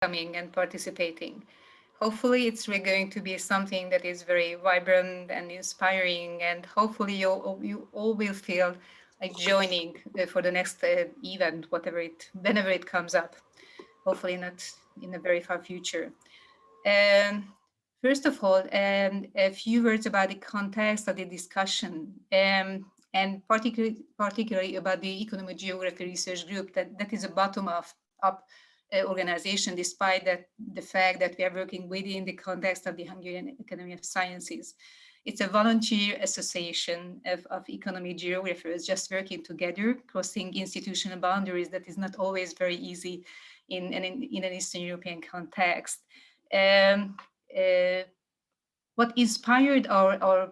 coming and participating. Hopefully it's really going to be something that is very vibrant and inspiring, and hopefully you all will feel like joining for the next event, whenever it comes up. Hopefully not in a very far future. Um, First of all, a few words about the context of the discussion, and particularly about the Economic Geography Research Group. That is a bottom-up organization, despite the fact that we are working within the context of the Hungarian Academy of Sciences. It's a volunteer association of economic geographers just working together, crossing institutional boundaries. That is not always very easy in an Eastern European context. Um, uh, what inspired uh,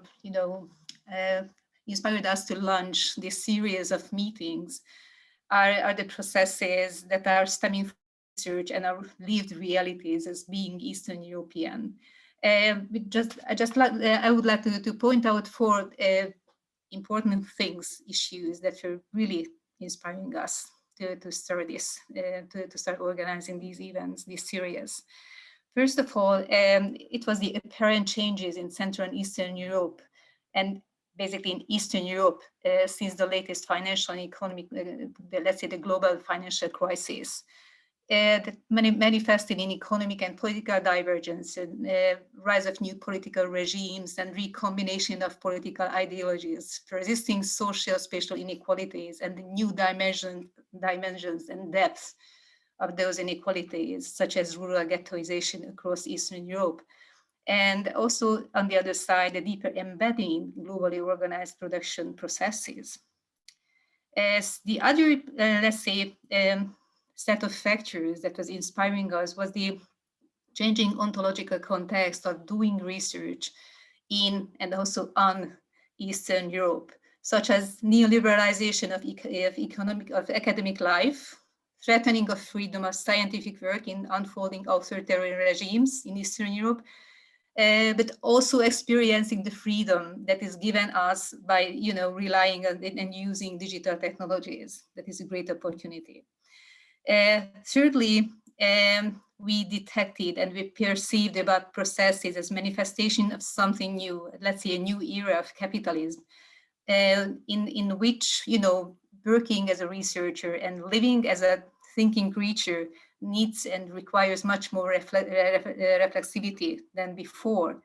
inspired us to launch this series of meetings are the processes that are stemming from research and our lived realities as being Eastern European. I would like to point out four important things, issues that were really inspiring us to start to start organizing these events, these series. First of all, it was the apparent changes in Central and Eastern Europe, and basically in Eastern Europe since the latest financial and economic, let's say the global financial crisis. That manifested in economic and political divergence, and rise of new political regimes and recombination of political ideologies, persisting socio-spatial inequalities, and the new dimensions and depths of those inequalities, such as rural ghettoization across Eastern Europe. And also, on the other side, the deeper embedding globally organized production processes. As the other, let's say, set of factors that was inspiring us was the changing ontological context of doing research in and also on Eastern Europe, such as neoliberalization of academic life, threatening of freedom of scientific work in unfolding authoritarian regimes in Eastern Europe, but also experiencing the freedom that is given us by, relying on and using digital technologies. That is a great opportunity. Thirdly, we detected and we perceived about processes as manifestation of something new, let's say a new era of capitalism, in which, working as a researcher and living as a thinking creature needs and requires much more reflexivity than before.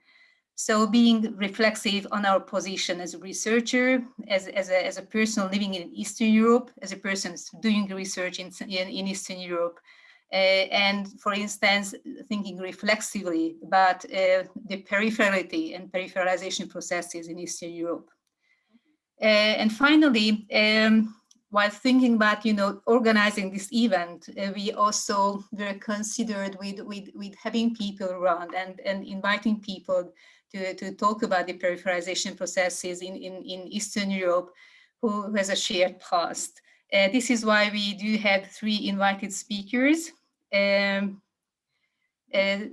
So being reflexive on our position as a researcher, as a person living in Eastern Europe, as a person doing research in Eastern Europe, and for instance, thinking reflexively about the peripherality and peripheralization processes in Eastern Europe. And finally, while thinking about, organizing this event, we also were considered with having people around and inviting people to talk about the peripheralization processes in Eastern Europe who has a shared past. This is why we do have 3 invited speakers,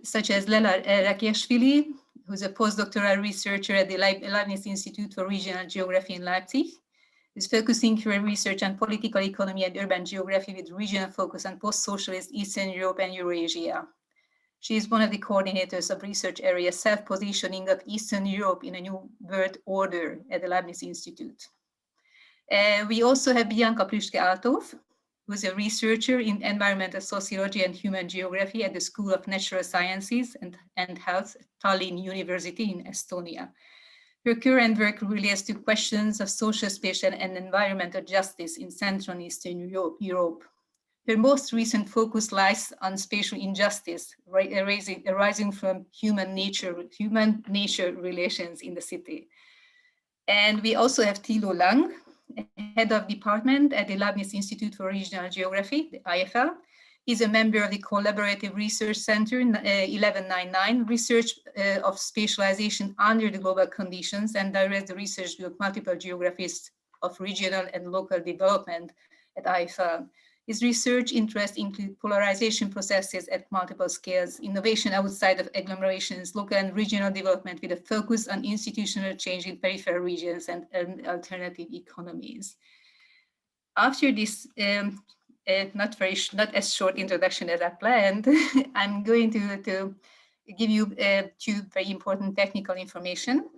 such as Lela Rakiashvili, who's a postdoctoral researcher at the Leibniz Institute for Regional Geography in Leipzig, is focusing her research on political economy and urban geography with regional focus on post-socialist Eastern Europe and Eurasia. She is one of the coordinators of research area self-positioning of Eastern Europe in a new world order at the Leibniz Institute. We also have Bianca Plüschke-Althoff, who is a researcher in environmental sociology and human geography at the School of Natural Sciences and Health, Tallinn University in Estonia. Her current work relates to questions of social, spatial, and environmental justice in Central and Eastern Europe. Her most recent focus lies on spatial injustice arising from human nature relations in the city. And we also have Thilo Lang, head of department at the Leibniz Institute for Regional Geography, the IFL. He's a member of the Collaborative Research Center 1199, research of spatialization under the global conditions, and directs the research group Multiple Geographies of Regional and Local Development at IFL. His research interests include polarization processes at multiple scales, innovation outside of agglomerations, local and regional development with a focus on institutional change in peripheral regions and alternative economies. After this not as short introduction as I planned. I'm going to give you two very important technical information.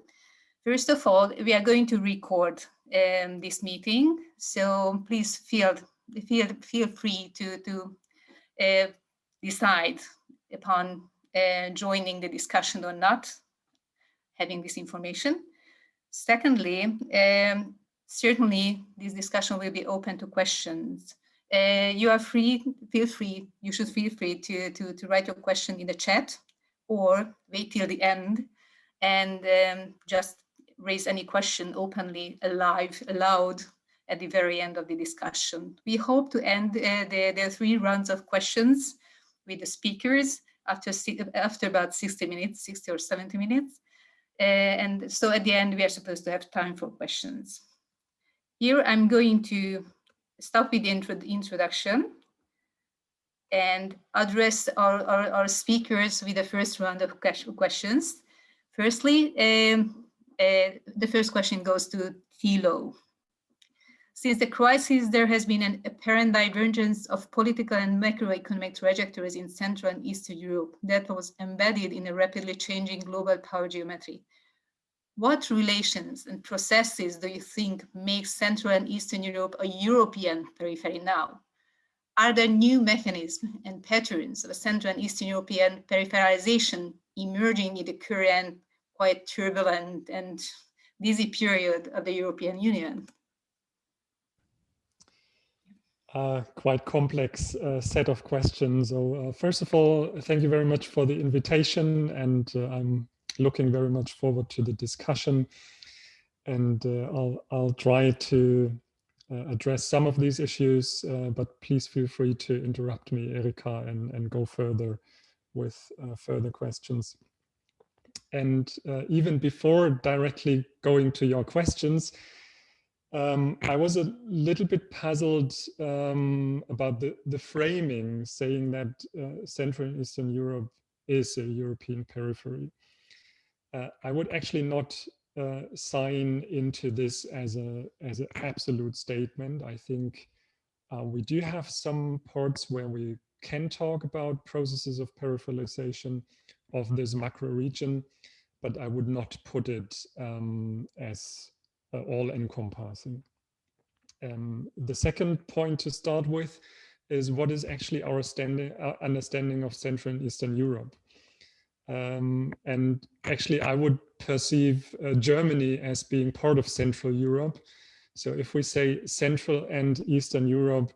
First of all, we are going to record this meeting, so please feel free to decide upon joining the discussion or not, having this information. Secondly, certainly this discussion will be open to questions. You should feel free to write your question in the chat or wait till the end and just raise any question openly, aloud at the very end of the discussion. We hope to end the 3 rounds of questions with the speakers after about 60 or 70 minutes. And so at the end, we are supposed to have time for questions. Here, I'm going to start with the introduction and address our speakers with the first round of questions. Firstly, the first question goes to Thilo. Since the crisis, there has been an apparent divergence of political and macroeconomic trajectories in Central and Eastern Europe that was embedded in a rapidly changing global power geometry. What relations and processes do you think make Central and Eastern Europe a European periphery now? Are there new mechanisms and patterns of Central and Eastern European peripheralization emerging in the current quite turbulent and busy period of the European Union? Quite complex set of questions. So first of all, thank you very much for the invitation, and I'm looking very much forward to the discussion. And I'll try to address some of these issues, but please feel free to interrupt me, Erika, and go further with further questions. And even before directly going to your questions, I was a little bit puzzled about the framing, saying that Central and Eastern Europe is a European periphery. I would actually not sign into this as an absolute statement. I think we do have some parts where we can talk about processes of peripheralization of this macro region, but I would not put it as all-encompassing. The second point to start with is what is actually our understanding of Central and Eastern Europe. And actually, I would perceive Germany as being part of Central Europe. So if we say Central and Eastern Europe,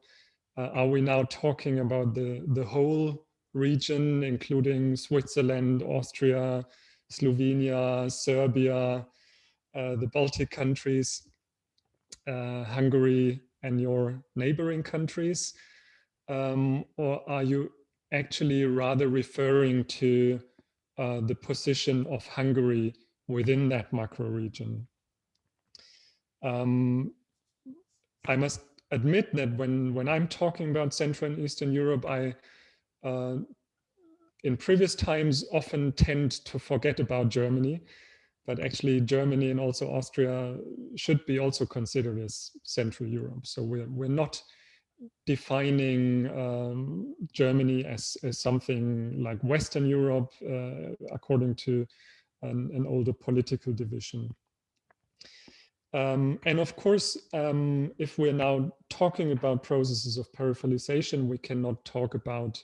are we now talking about the whole region, including Switzerland, Austria, Slovenia, Serbia, the Baltic countries, Hungary, and your neighboring countries? Or are you actually rather referring to the position of Hungary within that macro region? I must admit that when I'm talking about Central and Eastern Europe, I in previous times often tend to forget about Germany, but actually Germany and also Austria should be also considered as Central Europe. So we're not defining Germany as something like Western Europe according to an older political division. And of course, if we're now talking about processes of peripheralization, we cannot talk about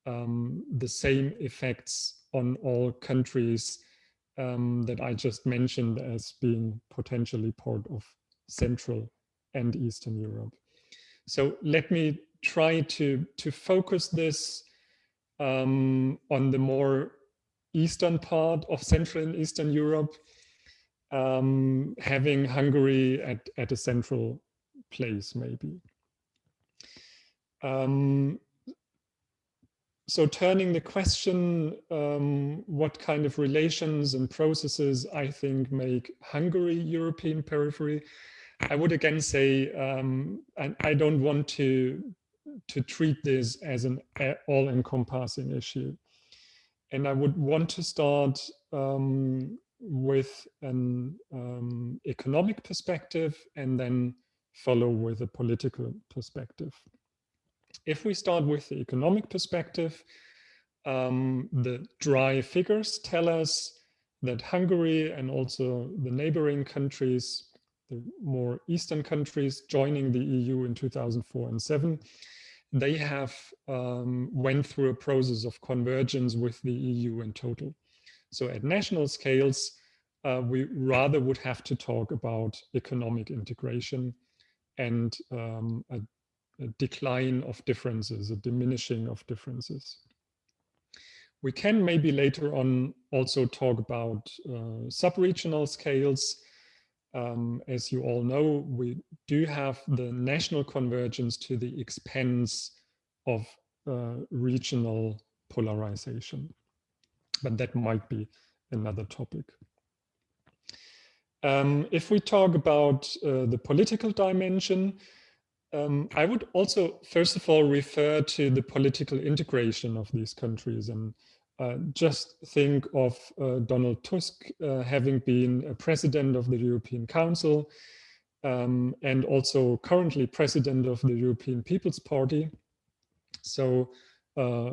the same effects on all countries that I just mentioned as being potentially part of Central and Eastern Europe. So let me try to focus this on the more eastern part of Central and Eastern Europe, having Hungary at a central place, maybe. So turning the question, what kind of relations and processes I think make Hungary European periphery, I would again say, I don't want to treat this as an all-encompassing issue. And I would want to start with an economic perspective and then follow with a political perspective. If we start with the economic perspective, the dry figures tell us that Hungary and also the neighboring countries, the more eastern countries joining the EU in 2004 and 7, they have went through a process of convergence with the EU in total. So at national scales, we rather would have to talk about economic integration and a decline of differences, a diminishing of differences. We can maybe later on also talk about sub-regional scales. As you all know, we do have the national convergence to the expense of regional polarization, but that might be another topic. If we talk about the political dimension, I would also, first of all, refer to the political integration of these countries, and just think of Donald Tusk having been a president of the European Council and also currently president of the European People's Party. So a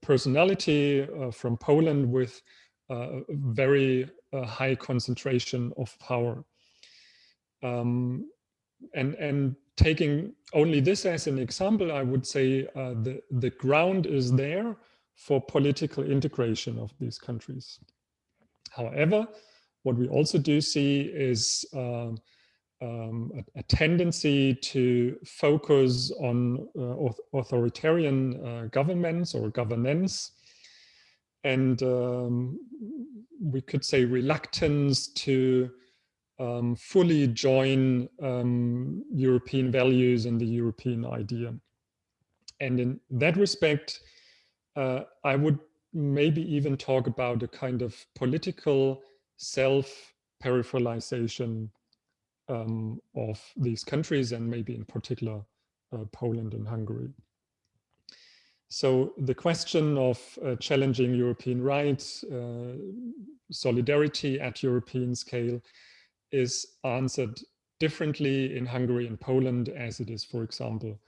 personality from Poland with a very high concentration of power. And taking only this as an example, I would say the ground is there for political integration of these countries. However, what we also do see is a tendency to focus on authoritarian governments or governance, and we could say reluctance to fully join European values and the European idea. And in that respect, I would maybe even talk about a kind of political self-peripheralization of these countries, and maybe in particular Poland and Hungary. So the question of challenging European rights, solidarity at European scale, is answered differently in Hungary and Poland as it is, for example,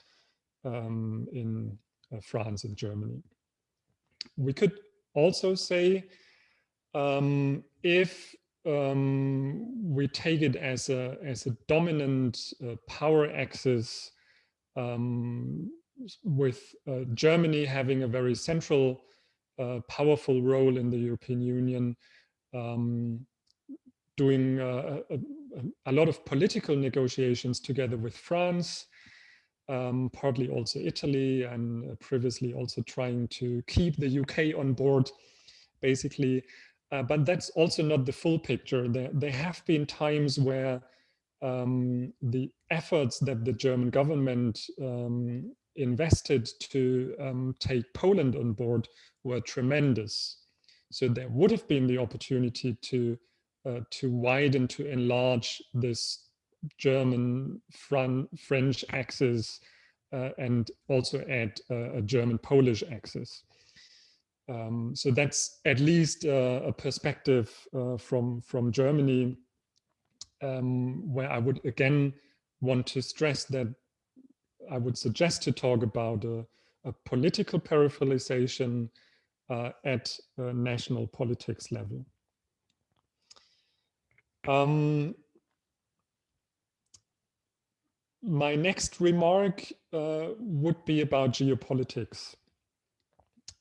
in France and Germany. We could also say if we take it as a dominant power axis, with Germany having a very central, powerful role in the European Union, doing a lot of political negotiations together with France, partly also Italy, and previously also trying to keep the UK on board, basically. But that's also not the full picture. There have been times where the efforts that the German government invested to take Poland on board were tremendous. So there would have been the opportunity to widen, to enlarge this German-French axis and also add a German-Polish axis. So that's at least a perspective from Germany, where I would again want to stress that I would suggest to talk about a political peripheralization at national politics level. My next remark would be about geopolitics.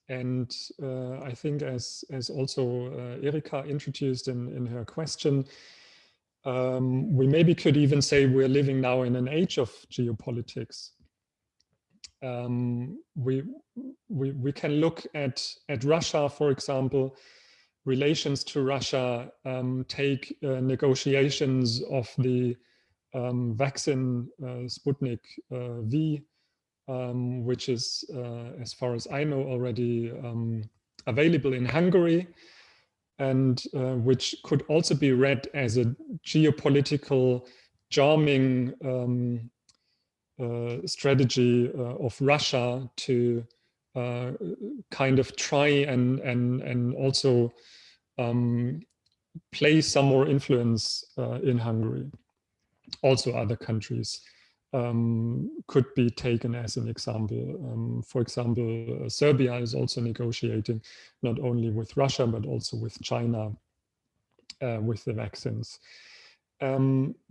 And I think as also Erika introduced in her question, we maybe could even say we're living now in an age of geopolitics. We can look at Russia, for example, relations to Russia, take negotiations of the vaccine Sputnik V, which is, as far as I know, already available in Hungary, and which could also be read as a geopolitical charming strategy of Russia to kind of try and also play some more influence in Hungary. Also other countries could be taken as an example. For example, Serbia is also negotiating not only with Russia, but also with China with the vaccines.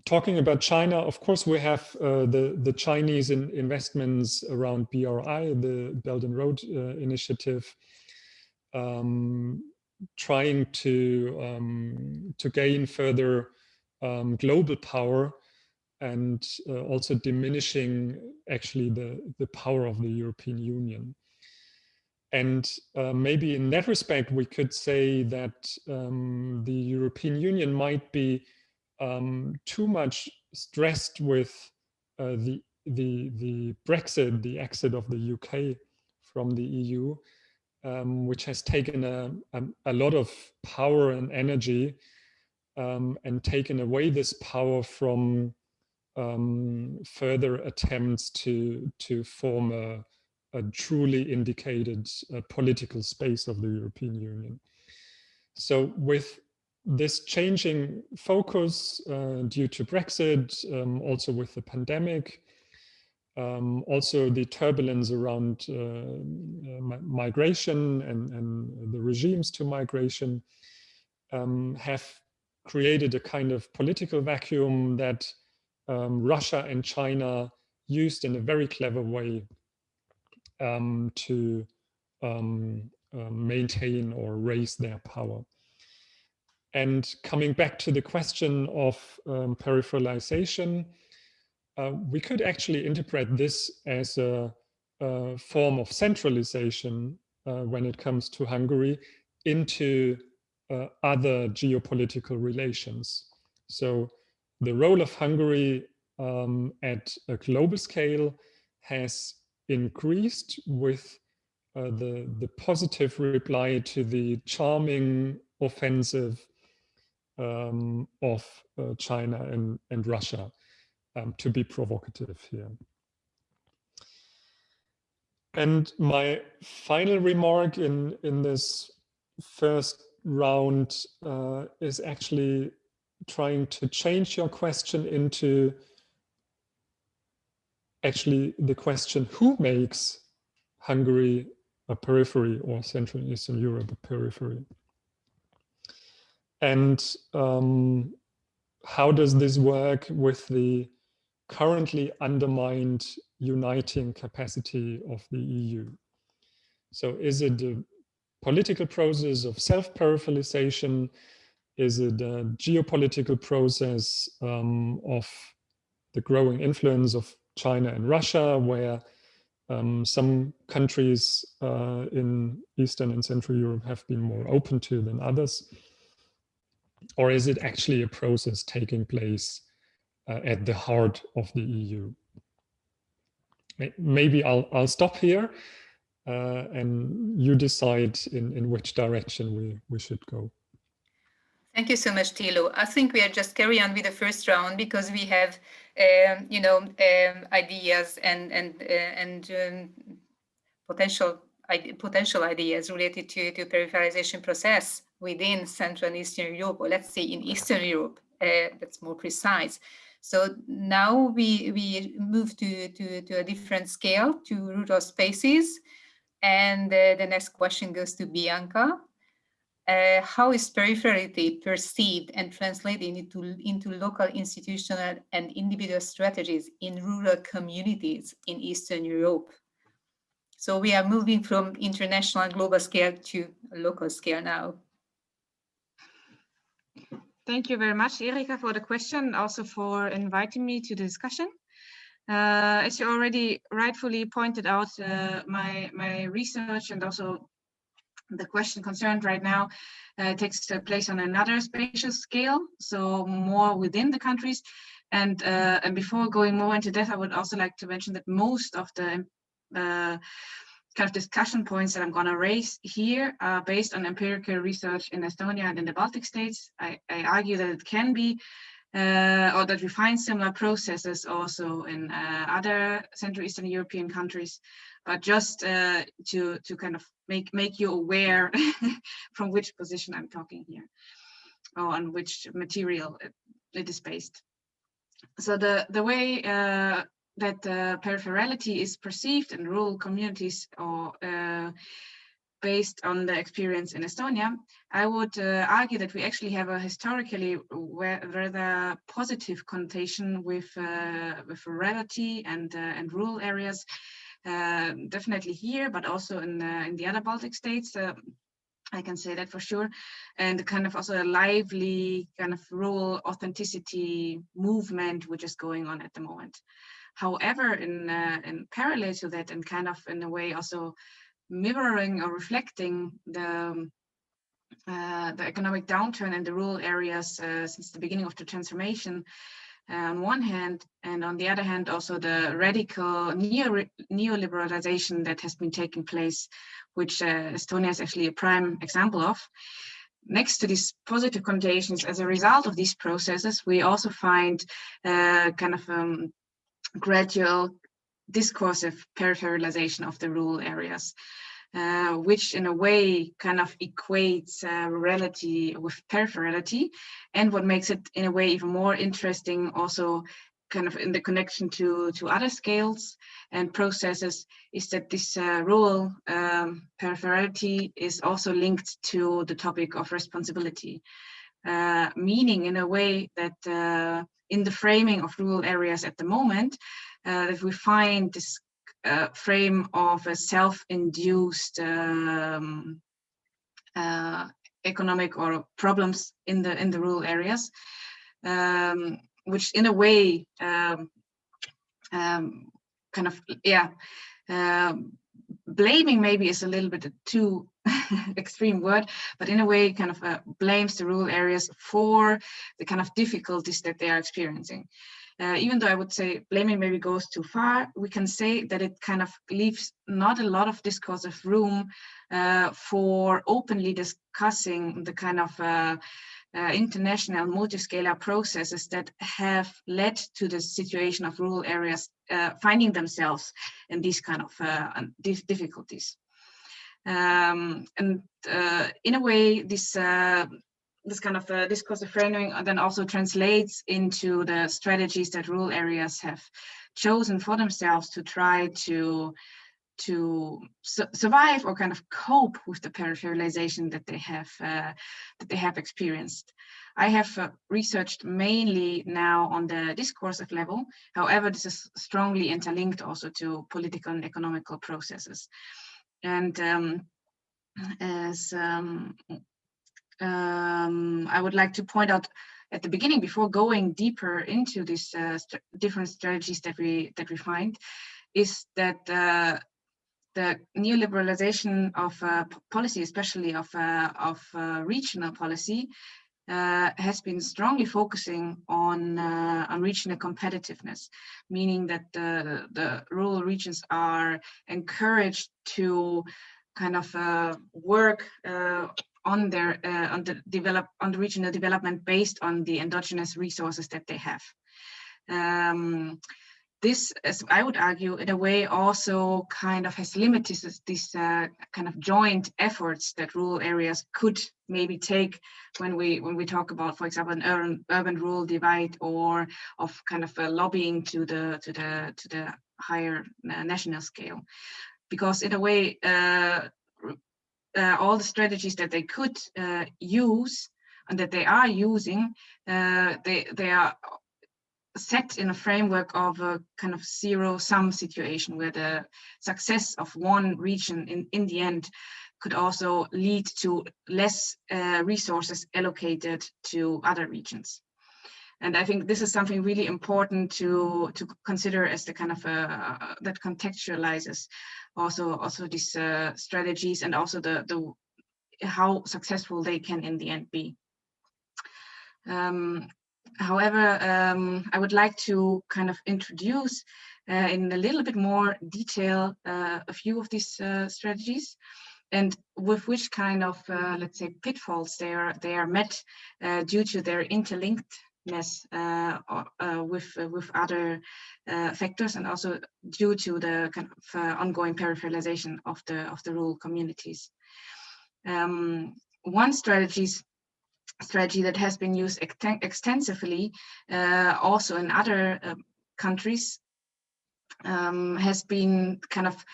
Talking about China, of course, we have the Chinese investments around BRI, the Belt and Road Initiative, trying to gain further global power, and also diminishing actually the power of the European Union. And maybe in that respect, we could say that the European Union might be too much stressed with the Brexit, the exit of the UK from the EU, which has taken a lot of power and energy, and taken away this power from further attempts to form a truly indicated political space of the European Union. So with this changing focus due to Brexit, also with the pandemic, also the turbulence around migration and the regimes to migration, have created a kind of political vacuum that Russia and China used in a very clever way to maintain or raise their power. And coming back to the question of peripheralization, we could actually interpret this as a form of centralization when it comes to Hungary into other geopolitical relations. So the role of Hungary at a global scale has increased with the positive reply to the charming offensive of China and Russia, to be provocative here. And my final remark in this first round is actually trying to change your question into actually the question, who makes Hungary a periphery, or Central and Eastern Europe a periphery? And how does this work with the currently undermined uniting capacity of the EU? So is it a political process of self-peripheralization? Is it a geopolitical process of the growing influence of China and Russia, where some countries in Eastern and Central Europe have been more open to than others? Or is it actually a process taking place at the heart of the EU? Maybe I'll stop here and you decide in which direction we should go. Thank you so much, Thilo. I think we are just carry on with the first round because we have, ideas and potential ideas related to peripheralization process within Central and Eastern Europe, or let's say in Eastern Europe. That's more precise. So now we move to a different scale, to rural spaces, and the next question goes to Bianca. How is peripherality perceived and translated into local institutional and individual strategies in rural communities in Eastern Europe? So we are moving from international and global scale to local scale now. Thank you very much, Erika, for the question, also for inviting me to the discussion. As you already rightfully pointed out, my research and also the question concerned right now takes place on another spatial scale, so more within the countries. And before going more into that, I would also like to mention that most of the kind of discussion points that I'm going to raise here are based on empirical research in Estonia and in the Baltic states. I argue that it can be, or that we find similar processes also in other Central Eastern European countries, but just to kind of make you aware from which position I'm talking here, or on which material it is based. So the way peripherality is perceived in rural communities or based on the experience in Estonia, I would argue that we actually have a historically rather positive connotation with rurality and rural areas, definitely here, but also in the other Baltic states. I can say that for sure, and kind of also a lively kind of rural authenticity movement which is going on at the moment. However, in parallel to that, and kind of in a way also mirroring or reflecting the economic downturn in the rural areas since the beginning of the transformation, on one hand, and on the other hand, also the radical neoliberalization that has been taking place, which Estonia is actually a prime example of. Next to these positive connotations, as a result of these processes, we also find kind of gradual discursive peripheralization of the rural areas, which in a way kind of equates rurality with peripherality. And what makes it in a way even more interesting, also kind of in the connection to other scales and processes, is that this rural peripherality is also linked to the topic of responsibility, meaning in a way that in the framing of rural areas at the moment, that we find this frame of a self-induced economic or problems in the rural areas, which in a way kind of blaming maybe is a little bit too extreme word, but in a way kind of blames the rural areas for the kind of difficulties that they are experiencing. Even though I would say blaming maybe goes too far, we can say that it kind of leaves not a lot of discursive room for openly discussing the kind of international multi-scalar processes that have led to the situation of rural areas finding themselves in these kind of difficulties. And in a way, this kind of discursive framing then also translates into the strategies that rural areas have chosen for themselves to try to survive or kind of cope with the peripheralization that they have experienced. I have researched mainly now on the discursive level. However, this is strongly interlinked also to political and economical processes. And as I would like to point out at the beginning, before going deeper into these different strategies that we find, is that the neoliberalization of policy, especially of regional policy, has been strongly focusing on regional competitiveness, meaning that the rural regions are encouraged to kind of work on the regional development based on the endogenous resources that they have. This, as I would argue, in a way also kind of has limited these kind of joint efforts that rural areas could maybe take when we talk about, for example, an urban-rural divide, or of kind of lobbying to the higher national scale, because in a way all the strategies that they could use and that they are using, they are set in a framework of a kind of zero-sum situation, where the success of one region in the end could also lead to less resources allocated to other regions. And I think this is something really important to consider as the kind of that contextualizes also these strategies, and also the how successful they can in the end be. However, I would like to kind of introduce in a little bit more detail a few of these strategies, and with which kind of let's say pitfalls they are met due to their interlinkedness with other factors, and also due to the kind of ongoing peripheralization of the rural communities. One strategy that has been used extensively also in other countries has been kind of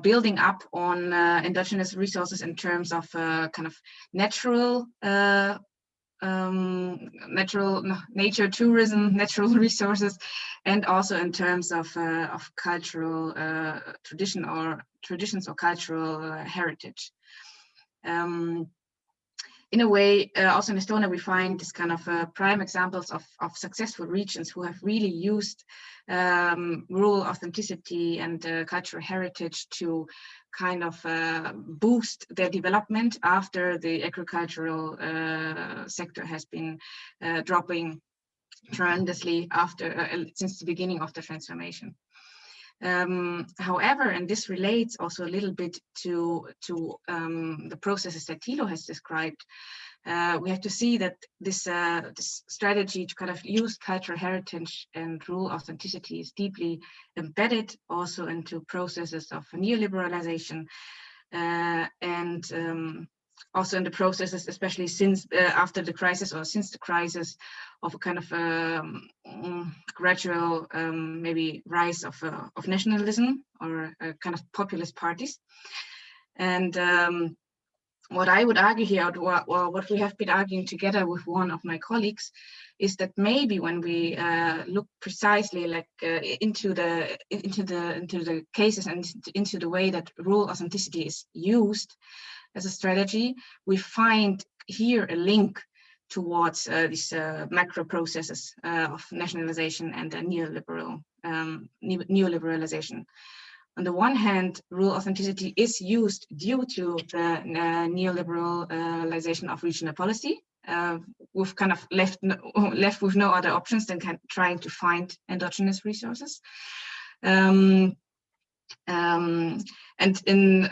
building up on endogenous resources in terms of kind of natural nature tourism, natural resources, and also in terms of cultural traditions or cultural heritage. In a way, also in Estonia, we find this kind of prime examples of successful regions who have really used rural authenticity and cultural heritage to kind of boost their development after the agricultural sector has been dropping tremendously since the beginning of the transformation. However, and this relates also a little bit to the processes that Thilo has described, we have to see that this strategy to kind of use cultural heritage and rural authenticity is deeply embedded also into processes of neoliberalization and also in the processes, especially since after the crisis or since the crisis, of a kind of gradual maybe rise of nationalism or kind of populist parties. And what I would argue here, or what we have been arguing together with one of my colleagues, is that maybe when we look precisely like into the cases and into the way that rural authenticity is used as a strategy, we find here a link towards these macro processes of nationalization and neoliberalization. On the one hand, rural authenticity is used due to the neoliberalization of regional policy. We've kind of left with no other options than trying to find endogenous resources. And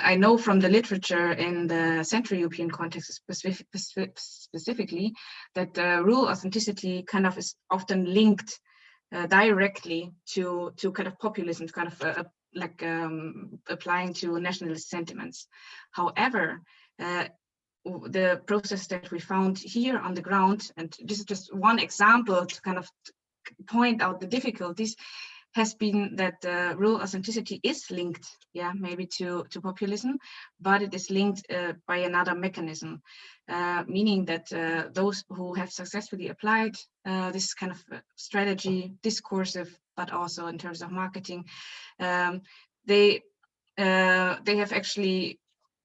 I know from the literature in the Central European context specifically that rural authenticity kind of is often linked directly to kind of populism, kind of applying to nationalist sentiments. However, the process that we found here on the ground, and this is just one example to kind of point out the difficulties, has been that rural authenticity is linked, maybe to populism, but it is linked by another mechanism, meaning that those who have successfully applied this kind of strategy, discursive, but also in terms of marketing, they have actually,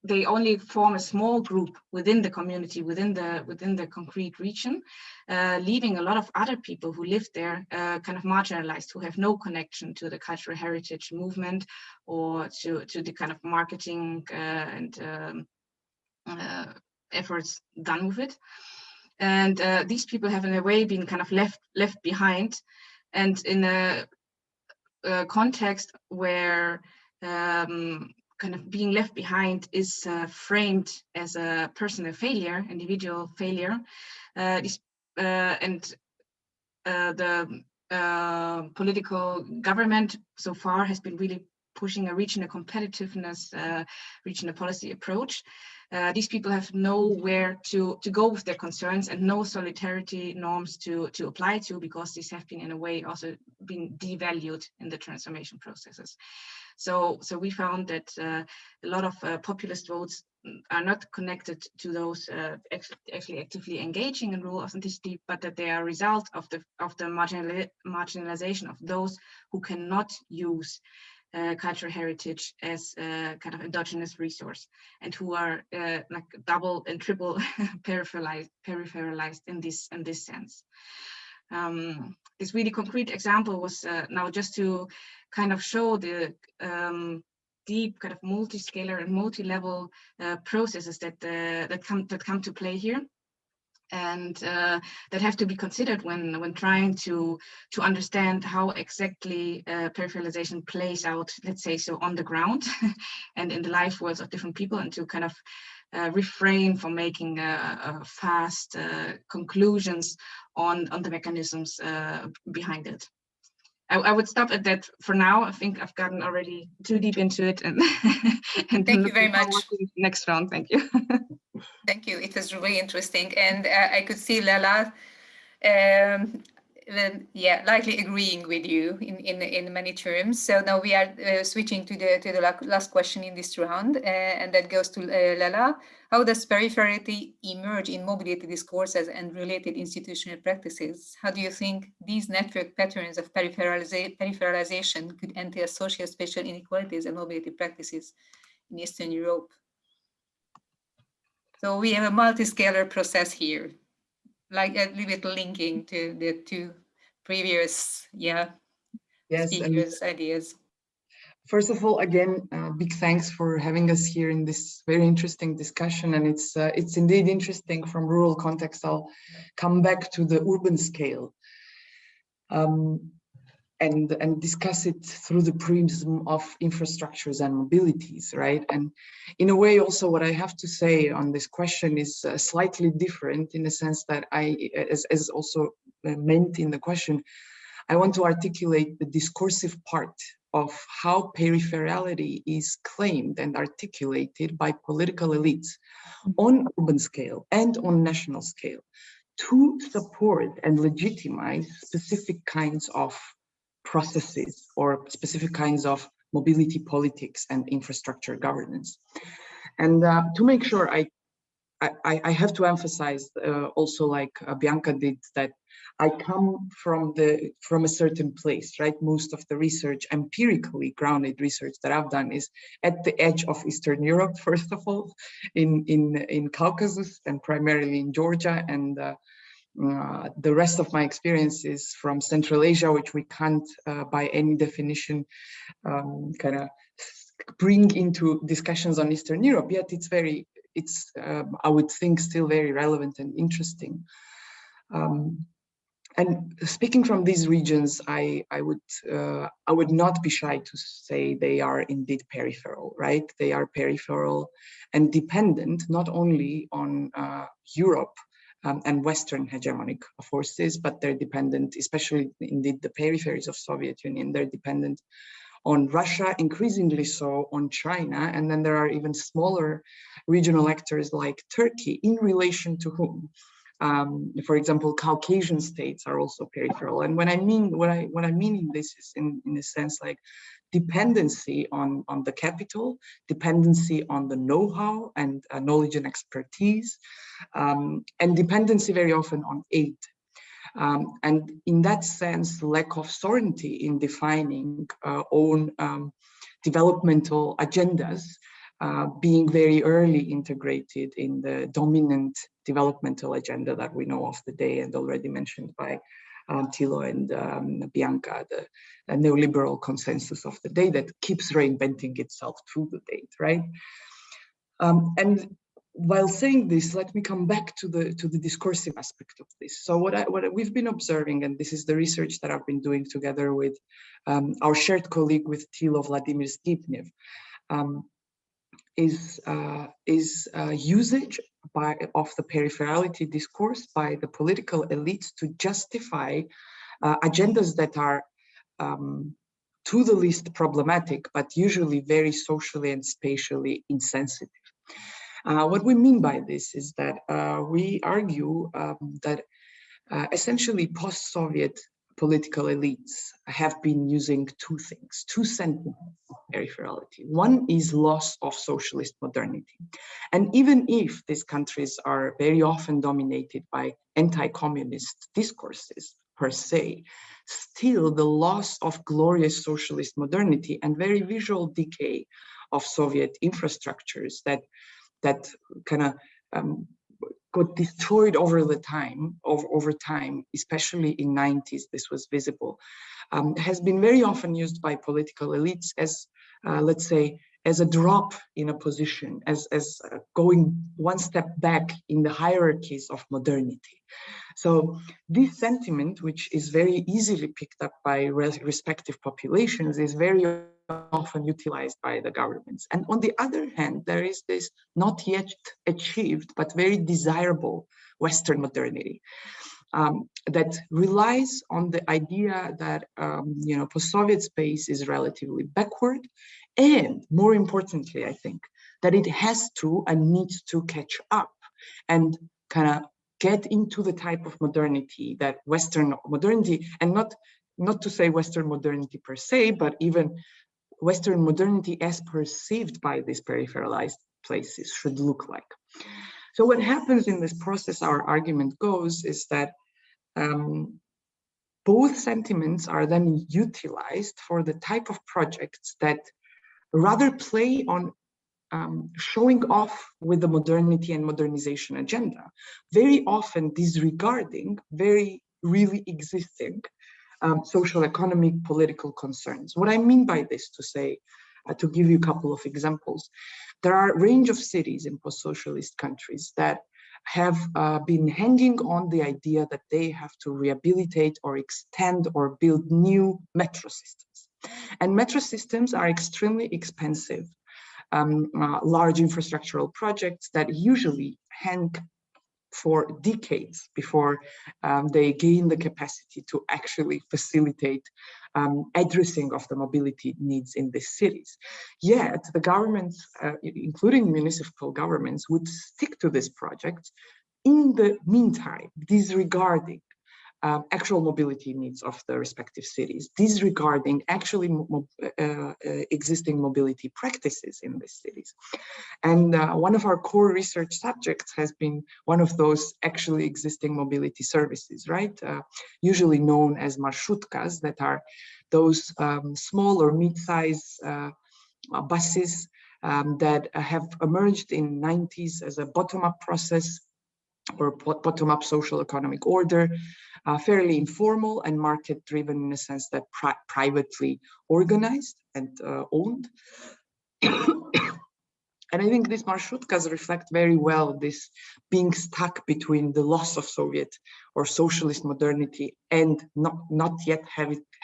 they only form a small group within the community, within the concrete region, leaving a lot of other people who live there kind of marginalized, who have no connection to the cultural heritage movement or to the kind of marketing and efforts done with it. And these people have in a way been kind of left behind, and in a context where kind of being left behind is framed as a personal failure, individual failure. The political government so far has been really pushing a regional competitiveness, regional policy approach. These people have nowhere to go with their concerns and no solidarity norms to apply to, because these have been in a way also been devalued in the transformation processes. So we found that a lot of populist votes are not connected to those actually actively engaging in rural authenticity, but that they are a result of the marginalization of those who cannot use cultural heritage as a kind of endogenous resource, and who are like double and triple peripheralized in this sense. This really concrete example was now just to kind of show the deep kind of multi-scalar and multi-level processes that come to play here, and that have to be considered when trying to understand how exactly peripheralization plays out, let's say so, on the ground and in the life worlds of different people, and to kind of refrain from making fast conclusions on the mechanisms behind it. I would stop at that for now. I think I've gotten already too deep into it, and thank you very much. Next round, thank you. Thank you. It was really interesting, and I could see Lala yeah, likely agreeing with you in many terms. So now we are switching to the last question in this round, and that goes to Lala. How does peripherality emerge in mobility discourses and related institutional practices? How do you think these network patterns of peripheralization could entail socio-spatial inequalities and mobility practices in Eastern Europe? So we have a multi-scalar process here, like a little bit linking to the two previous speakers' ideas. First of all, again, big thanks for having us here in this very interesting discussion. And it's indeed interesting from rural context. I'll come back to the urban scale and discuss it through the prism of infrastructures and mobilities, right? And in a way, also what I have to say on this question is slightly different in the sense that as also meant in the question, I want to articulate the discursive part of how peripherality is claimed and articulated by political elites on urban scale and on national scale to support and legitimize specific kinds of processes or specific kinds of mobility politics and infrastructure governance. And to make sure I have to emphasize also, like Bianca did, that I come from a certain place, right? Most of the research, empirically grounded research that I've done is at the edge of Eastern Europe, first of all, in Caucasus and primarily in Georgia, and the rest of my experience is from Central Asia, which we can't, by any definition, kind of bring into discussions on Eastern Europe. Yet it's I would think still very relevant and interesting. And speaking from these regions, I would not be shy to say they are indeed peripheral, right? They are peripheral and dependent not only on Europe and Western hegemonic forces, but they're dependent, especially indeed the peripheries of Soviet Union, they're dependent on Russia, increasingly so on China, and then there are even smaller regional actors like Turkey, in relation to whom, for example, Caucasian states are also peripheral. And what I mean in this is in a sense like dependency on the capital, dependency on the know-how and knowledge and expertise, and dependency very often on aid. And in that sense, lack of sovereignty in defining own developmental agendas, being very early integrated in the dominant developmental agenda that we know of the day and already mentioned by Thilo and Bianca, the neoliberal consensus of the day that keeps reinventing itself through the date, right? And while saying this, let me come back to the discursive aspect of this. So what we've been observing, and this is the research that I've been doing together with our shared colleague with Thilo, Vladimir Skipnev, is usage of the peripherality discourse by the political elites to justify agendas that are to the least problematic, but usually very socially and spatially insensitive. What we mean by this is that we argue that essentially post-Soviet political elites have been using two things, two sentiments of peripherality. One is loss of socialist modernity. And even if these countries are very often dominated by anti-communist discourses per se, still the loss of glorious socialist modernity and very visual decay of Soviet infrastructures that kind of got destroyed over time, especially in 90s, this was visible, has been very often used by political elites as, let's say, as a drop in a position, as going one step back in the hierarchies of modernity. So this sentiment, which is very easily picked up by respective populations, is very often utilized by the governments. And on the other hand, there is this not yet achieved, but very desirable Western modernity that relies on the idea that post-Soviet space is relatively backward, and more importantly, I think that it has to and needs to catch up and kind of get into the type of modernity that Western modernity, and not to say Western modernity per se, but even Western modernity as perceived by these peripheralized places should look like. So what happens in this process, our argument goes, is that both sentiments are then utilized for the type of projects that rather play on showing off with the modernity and modernization agenda, very often disregarding very really existing social, economic, political concerns. What I mean by this, to say, to give you a couple of examples, there are a range of cities in post-socialist countries that have been hanging on the idea that they have to rehabilitate or extend or build new metro systems. And metro systems are extremely expensive, large infrastructural projects that usually hang for decades before they gain the capacity to actually facilitate addressing of the mobility needs in these cities. Yet the governments, including municipal governments, would stick to this project in the meantime, disregarding actual mobility needs of the respective cities, disregarding actually existing mobility practices in these cities. And one of our core research subjects has been one of those actually existing mobility services, right? Usually known as marshutkas, that are those small or mid-size buses that have emerged in the 90s as a bottom-up process or bottom-up social economic order, fairly informal and market-driven in a sense that privately organized and owned. And I think these marshutkas reflect very well this being stuck between the loss of Soviet or socialist modernity and not yet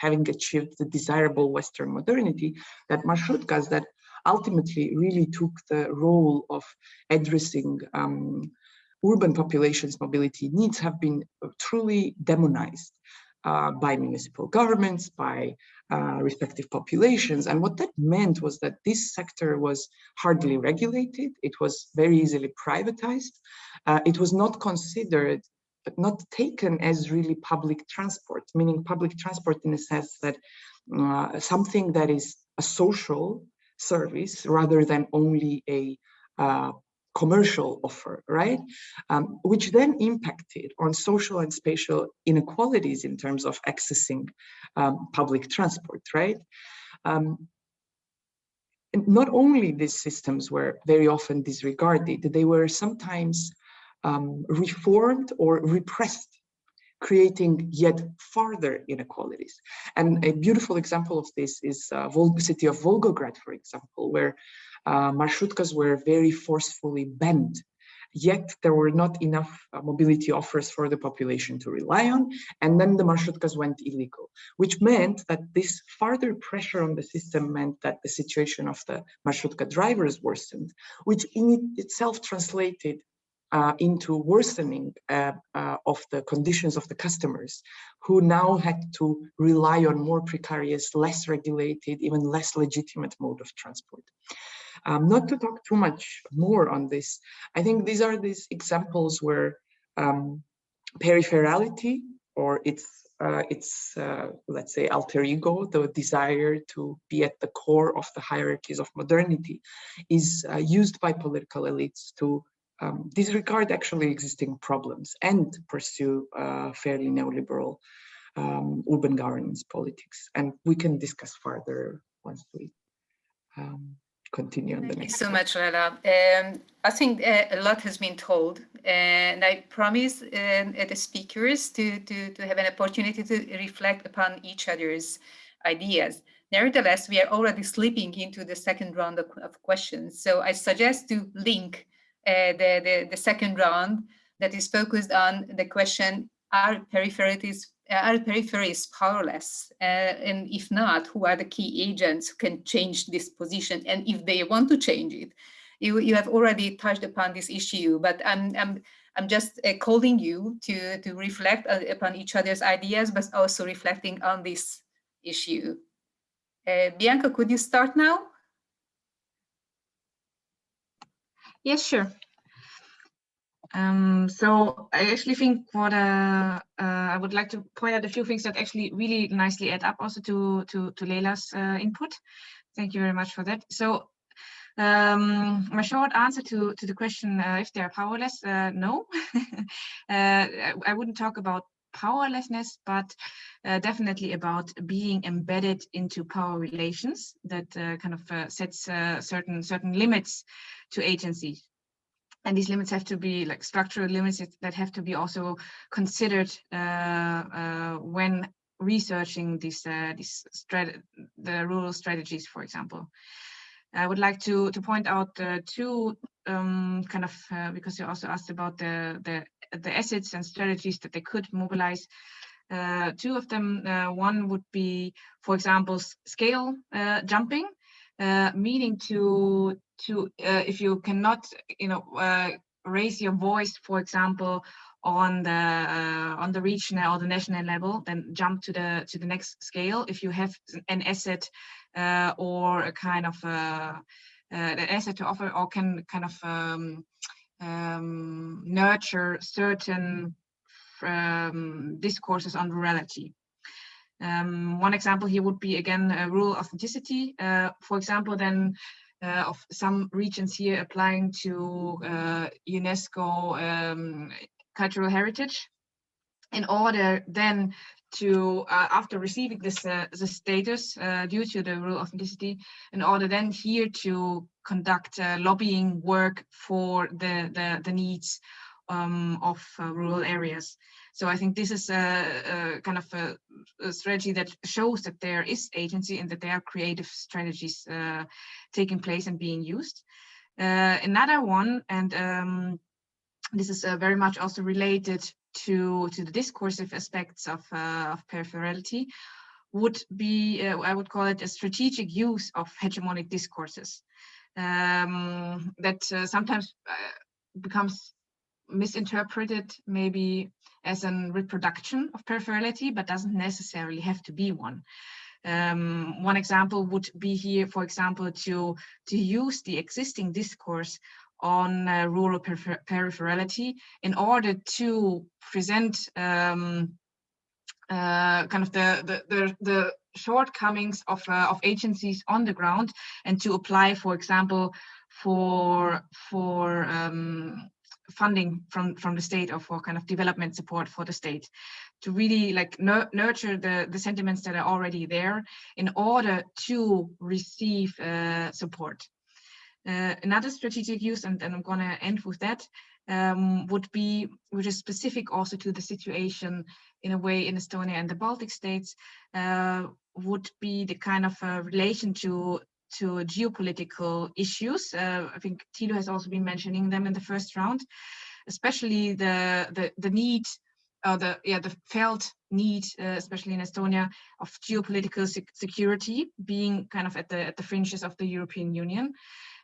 having achieved the desirable Western modernity, that marshutkas that ultimately really took the role of addressing urban populations' mobility needs have been truly demonized by municipal governments, by respective populations. And what that meant was that this sector was hardly regulated. It was very easily privatized. It was not considered, but not taken as really public transport, meaning public transport in the sense that something that is a social service rather than only a commercial offer, right? Which then impacted on social and spatial inequalities in terms of accessing public transport, right? And not only these systems were very often disregarded, they were sometimes reformed or repressed, creating yet further inequalities. And a beautiful example of this is the city of Volgograd, for example, where marshutkas were very forcefully banned, yet there were not enough mobility offers for the population to rely on, and then the marshutkas went illegal, which meant that this further pressure on the system meant that the situation of the marshutka drivers worsened, which in itself translated into worsening of the conditions of the customers, who now had to rely on more precarious, less regulated, even less legitimate mode of transport. Not to talk too much more on this, I think these are these examples where peripherality, or its let's say alter ego, the desire to be at the core of the hierarchies of modernity, is used by political elites to disregard actually existing problems and pursue fairly neoliberal urban governance politics. And we can discuss further once we continue on the next. Thank you so much, Lala. I think a lot has been told, and I promise the speakers to have an opportunity to reflect upon each other's ideas. Nevertheless, we are already slipping into the second round of questions. So I suggest to link the second round that is focused on the question, are peripheries powerless? And if not, who are the key agents who can change this position? And if they want to change it, you have already touched upon this issue, but I'm just calling you to reflect upon each other's ideas, but also reflecting on this issue. Bianca, could you start now? Yes, sure. So I actually think what I would like to point out a few things that actually really nicely add up also to Leila's input. Thank you very much for that. So my short answer to the question if they are powerless, no. I wouldn't talk about powerlessness, but definitely about being embedded into power relations that kind of sets certain limits to agency. And these limits have to be like structural limits that have to be also considered when researching the rural strategies, for example. I would like to point out two kind of because you also asked about the assets and strategies that they could mobilize. Two of them. One would be, for example, scale jumping, meaning to if you cannot, raise your voice, for example, on the regional or the national level, then jump to the next scale. If you have an asset or a kind of an asset to offer, or can kind of nurture certain discourses on rurality. One example here would be, again, rural authenticity. For example, then of some regions here applying to UNESCO cultural heritage, in order then to, after receiving this the status due to the rural authenticity, in order then here to conduct lobbying work for the needs of rural areas. So I think this is a kind of a strategy that shows that there is agency and that there are creative strategies taking place and being used. Another one, and this is very much also related to the discursive aspects of peripherality, would be, I would call it, a strategic use of hegemonic discourses that sometimes becomes misinterpreted maybe as a reproduction of peripherality, but doesn't necessarily have to be one. One example would be here, for example, to use the existing discourse on rural peripherality in order to present kind of the shortcomings of agencies on the ground, and to apply, for example, for funding from the state, or for kind of development support for the state, to really like nurture the sentiments that are already there in order to receive support. Another strategic use, and I'm going to end with that, would be, which is specific also to the situation in a way in Estonia and the Baltic states, would be the kind of relation to geopolitical issues. I think Thilo has also been mentioning them in the first round, especially the need, the felt need, especially in Estonia, of geopolitical security being kind of at the fringes of the European Union.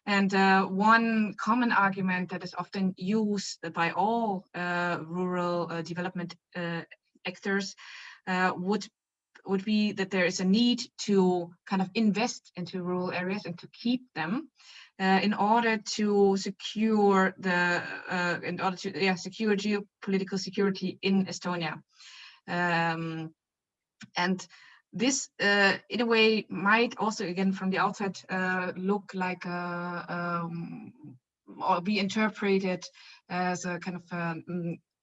And one common argument that is often used by all rural development actors would be that there is a need to kind of invest into rural areas and to keep them in order to secure secure geopolitical security in Estonia. And this, in a way, might also, again, from the outside, look like or be interpreted as a kind of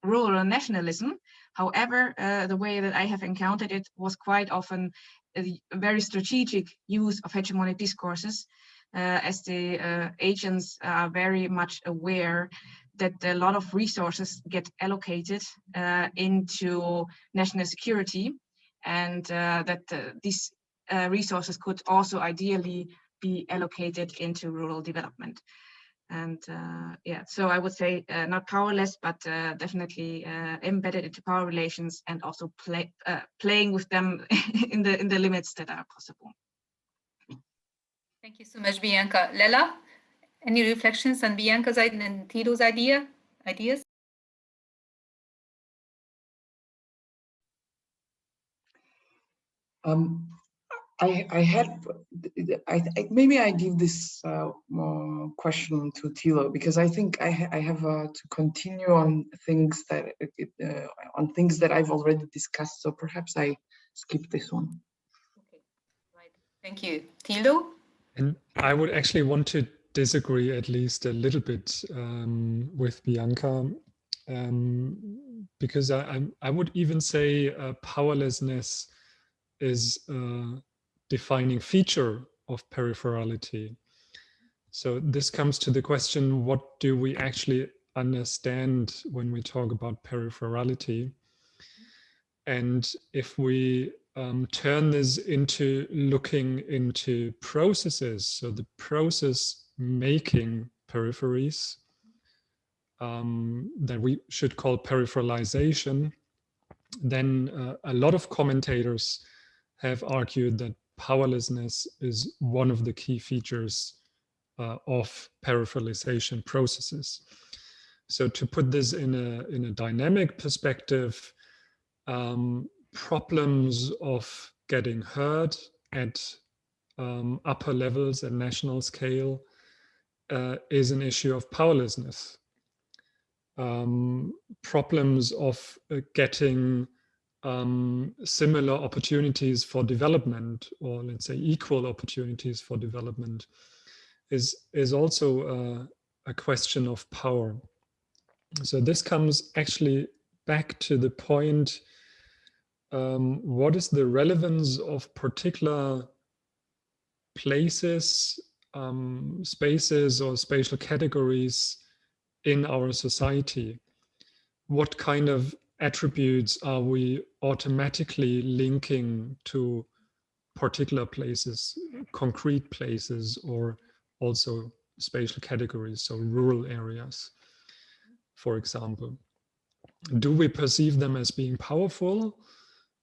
rural nationalism. However, the way that I have encountered it was quite often a very strategic use of hegemonic discourses, as the agents are very much aware that a lot of resources get allocated into national security, and that these resources could also ideally be allocated into rural development. And so I would say not powerless, but definitely embedded into power relations, and also playing with them in the limits that are possible. Thank you so much, Bianca. Lela, any reflections on Bianca's and Thilo's ideas? maybe I give this question to Thilo, because I think I have to continue on things that I've already discussed. So perhaps I skip this one. Okay, right. Thank you, Thilo. And I would actually want to disagree at least a little bit with Bianca, because I would even say powerlessness is a defining feature of peripherality. So this comes to the question, what do we actually understand when we talk about peripherality? And if we turn this into looking into processes, so the process making peripheries, that we should call peripheralization, then a lot of commentators have argued that powerlessness is one of the key features of peripheralization processes. So to put this in a dynamic perspective, problems of getting heard at upper levels and national scale is an issue of powerlessness. Problems of getting similar opportunities for development, or let's say equal opportunities for development, is also a question of power. So this comes actually back to the point, what is the relevance of particular places, spaces or spatial categories in our society? What kind of attributes are we automatically linking to particular places, concrete places, or also spatial categories, so rural areas, for example? Do we perceive them as being powerful?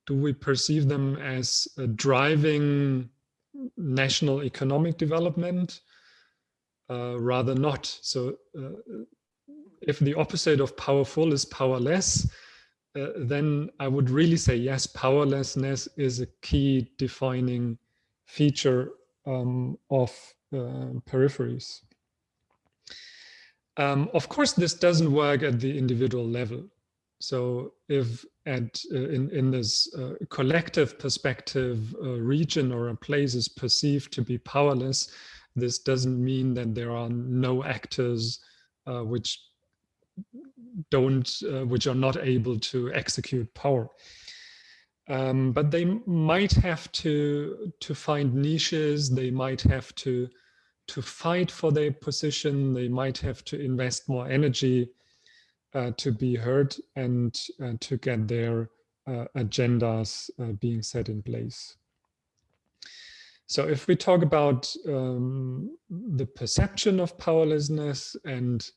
Do we perceive them as driving national economic development? Rather not. So if the opposite of powerful is powerless, then I would really say yes, powerlessness is a key defining feature of peripheries. Of course, this doesn't work at the individual level. So if in this collective perspective, a region or a place is perceived to be powerless, this doesn't mean that there are no actors which are not able to execute power. But they might have to find niches. They might have to fight for their position. They might have to invest more energy to be heard and to get their agendas being set in place. So if we talk about the perception of powerlessness and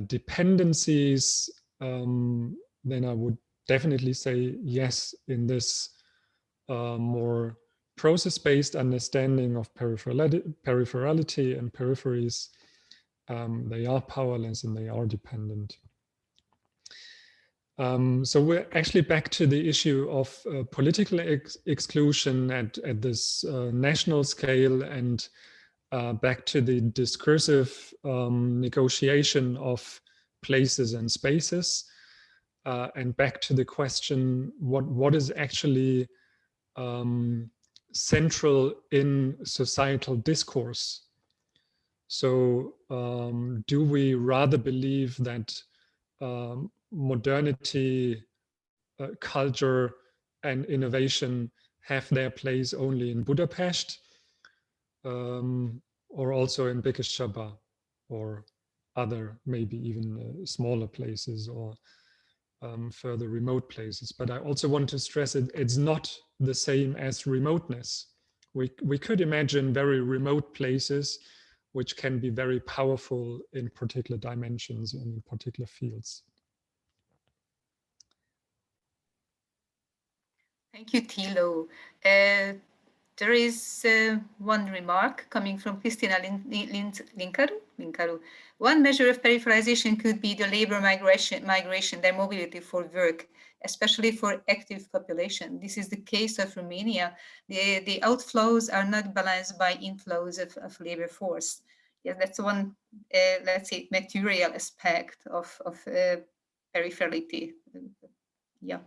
dependencies, then I would definitely say yes, in this more process-based understanding of peripherality and peripheries, they are powerless and they are dependent. So we're actually back to the issue of political exclusion at this national scale, and back to the discursive negotiation of places and spaces, and back to the question, what is actually central in societal discourse? So do we rather believe that modernity, culture, and innovation have their place only in Budapest, or also in Békéscsaba, or other, maybe even smaller places, or further remote places? But I also want to stress it's not the same as remoteness. We could imagine very remote places which can be very powerful in particular dimensions and in particular fields. Thank you, Thilo. There is one remark coming from Christina Linkaru. Minkaru. One measure of peripheralization could be the labor migration, their mobility for work, especially for active population. This is the case of Romania. The outflows are not balanced by inflows of labor force. Yeah, that's one, let's say, material aspect of peripherality. Yeah,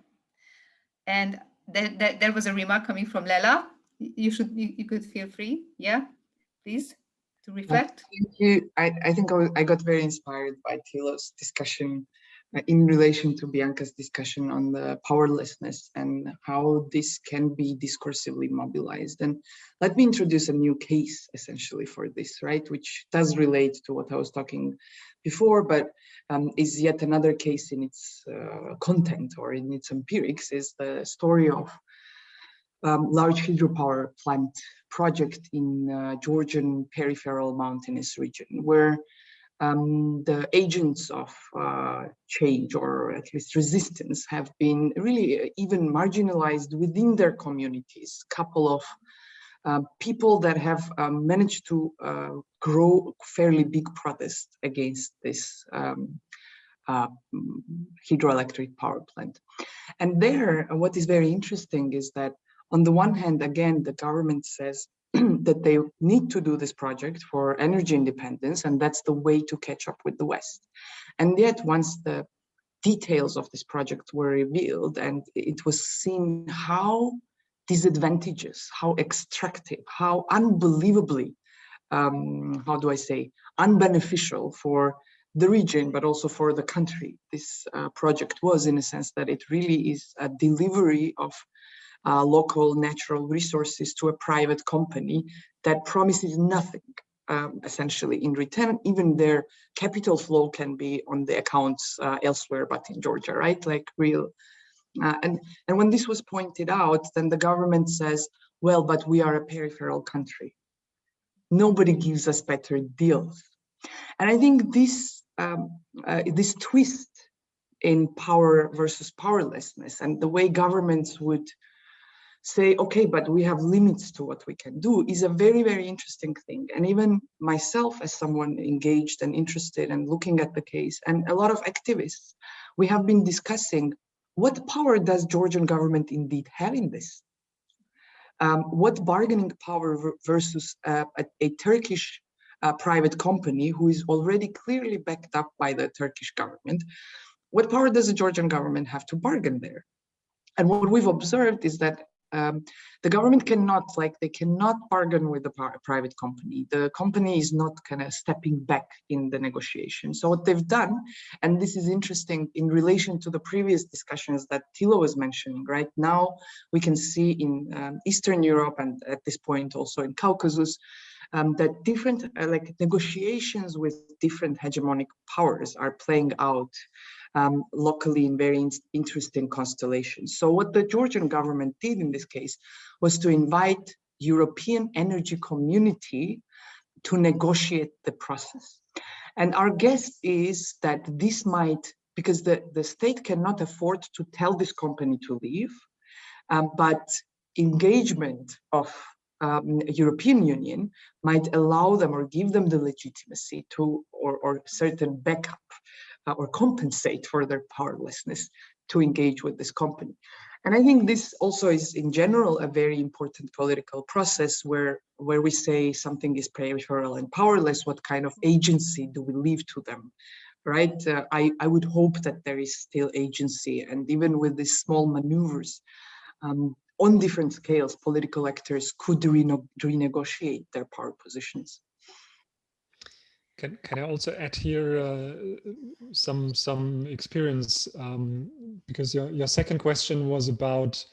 and there was a remark coming from Lela. You could feel free. Yeah, please, to reflect. Thank you. I think I got very inspired by Thilo's discussion in relation to Bianca's discussion on the powerlessness and how this can be discursively mobilized. And let me introduce a new case essentially for this, right, which does relate to what I was talking before, but is yet another case in its content or in its empirics, is the story of large hydropower plant project in Georgian peripheral mountainous region, where the agents of change, or at least resistance, have been really even marginalized within their communities. Couple of people that have managed to grow fairly big protest against this hydroelectric power plant. And there, what is very interesting is that on the one hand, again, the government says that they need to do this project for energy independence, and that's the way to catch up with the West. And yet, once the details of this project were revealed, and it was seen how disadvantageous, how extractive, how unbelievably, how do I say, unbeneficial for the region, but also for the country, this project was, in a sense that it really is a delivery of local natural resources to a private company that promises nothing, essentially, in return. Even their capital flow can be on the accounts elsewhere, but in Georgia, right? Like real. And when this was pointed out, then the government says, well, but we are a peripheral country. Nobody gives us better deals. And I think this, this twist in power versus powerlessness, and the way governments would say, okay, but we have limits to what we can do, is a very, very interesting thing. And even myself, as someone engaged and interested and looking at the case, and a lot of activists, we have been discussing what power does Georgian government indeed have in this? What bargaining power versus a Turkish private company who is already clearly backed up by the Turkish government, what power does the Georgian government have to bargain there? And what we've observed is that the government cannot, they cannot bargain with the private company. The company is not kind of stepping back in the negotiation. So what they've done, and this is interesting in relation to the previous discussions that Thilo was mentioning, right? Now we can see in Eastern Europe, and at this point also in Caucasus, that different negotiations with different hegemonic powers are playing out locally in very interesting constellations. So what the Georgian government did in this case was to invite European energy community to negotiate the process. And our guess is that this might, because the state cannot afford to tell this company to leave, but engagement of European Union might allow them or give them the legitimacy to, or certain backup or compensate for their powerlessness to engage with this company. And I think this also is in general a very important political process where we say something is peripheral and powerless, what kind of agency do we leave to them, right? I would hope that there is still agency, and even with these small maneuvers, on different scales, political actors could renegotiate their power positions. Can I also add here some experience, because your second question was about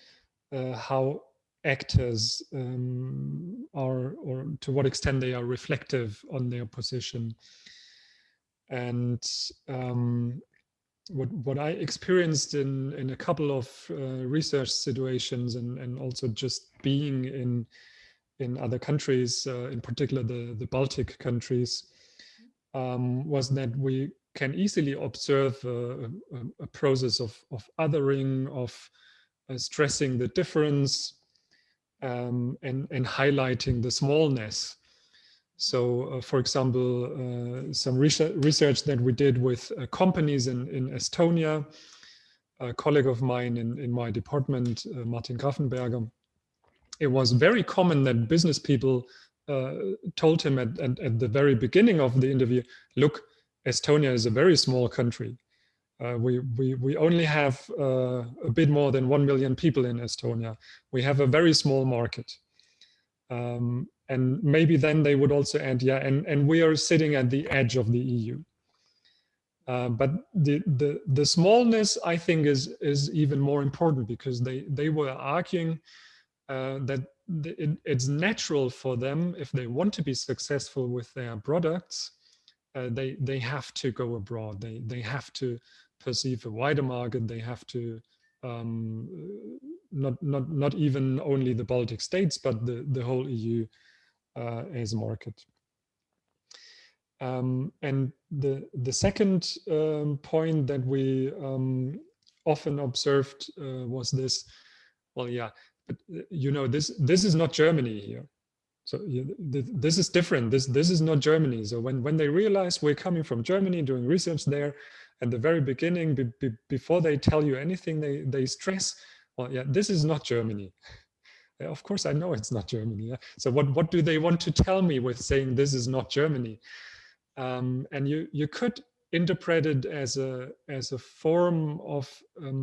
how actors are, or to what extent they are reflective on their position. And what I experienced in a couple of research situations, and also just being in other countries, in particular the Baltic countries, was that we can easily observe a process of othering, of stressing the difference, and highlighting the smallness. So, for example, some research that we did with companies in Estonia, a colleague of mine in my department, Martin Grafenberger, it was very common that business people told him at the very beginning of the interview, look, Estonia is a very small country. We only have a bit more than 1 million people in Estonia. We have a very small market. And maybe then they would also add, yeah, and we are sitting at the edge of the EU. But the smallness, I think, is even more important, because they were arguing that it's natural for them, if they want to be successful with their products, they have to go abroad. They have to perceive a wider market. They have to not even only the Baltic states, but the whole EU as a market. And the second point that we often observed was this. Well, yeah, but you know, this is not Germany here. So this is different. This is not Germany. So when they realize we're coming from Germany, doing research there, at the very beginning, before they tell you anything, they stress, well, yeah, this is not Germany. Of course, I know it's not Germany. Yeah? So what do they want to tell me with saying this is not Germany? And you could interpret it as a form of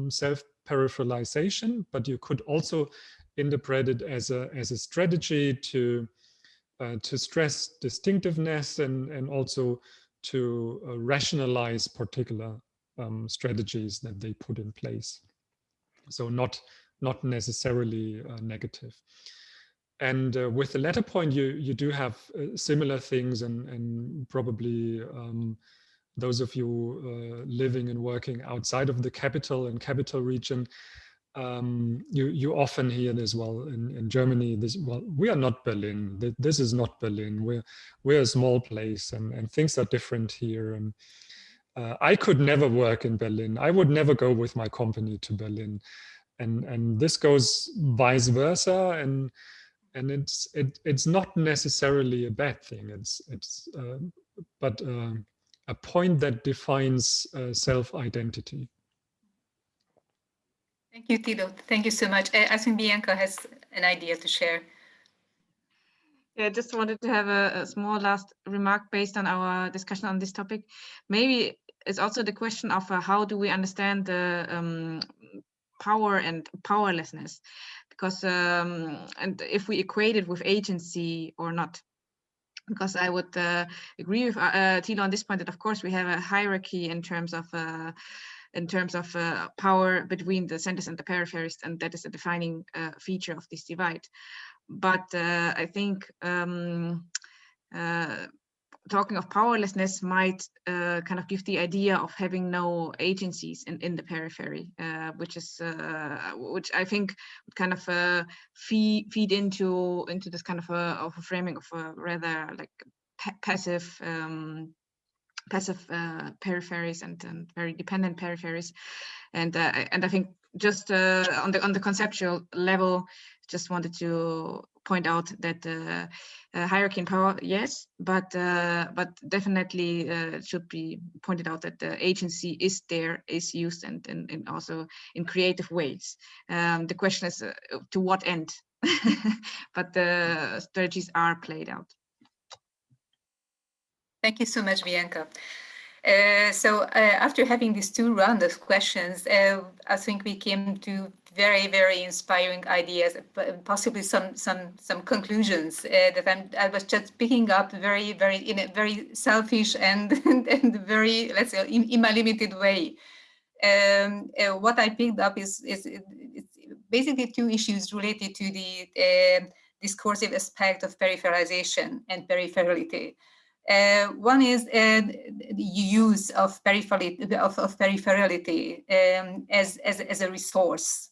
self-peripheralization, but you could also interpret it as a strategy to stress distinctiveness and also to rationalize particular strategies that they put in place. So not necessarily negative. And with the latter point, you do have similar things, and probably those of you living and working outside of the capital and capital region, you often hear this. Well, in Germany, well, we are not Berlin. This is not Berlin. We're a small place, and things are different here. And I could never work in Berlin. I would never go with my company to Berlin, and this goes vice versa. And it's not necessarily a bad thing. But a point that defines self-identity. Thank you, Tilo. Thank you so much. I think Bianca has an idea to share. Yeah, I just wanted to have a small last remark based on our discussion on this topic. Maybe it's also the question of how do we understand the power and powerlessness, because and if we equate it with agency or not. Because I would agree with Tilo on this point that of course we have a hierarchy in terms of power between the centers and the peripheries, and that is a defining feature of this divide. But I think talking of powerlessness might kind of give the idea of having no agencies in the periphery, which I think would kind of feed into this kind of a framing of a rather like passive peripheries and very dependent peripheries, and I think just on the conceptual level, just wanted to point out that hierarchy and power, yes, but definitely it should be pointed out that the agency is used and also in creative ways. The question is to what end, but the strategies are played out. Thank you so much, Bianca. So after having these two rounds of questions, I think we came to very, very inspiring ideas, possibly some conclusions that I was just picking up very, very in a very selfish and very, let's say, in my limited way. What I picked up is basically two issues related to the discursive aspect of peripheralization and peripherality. One is the use of peripherality as a resource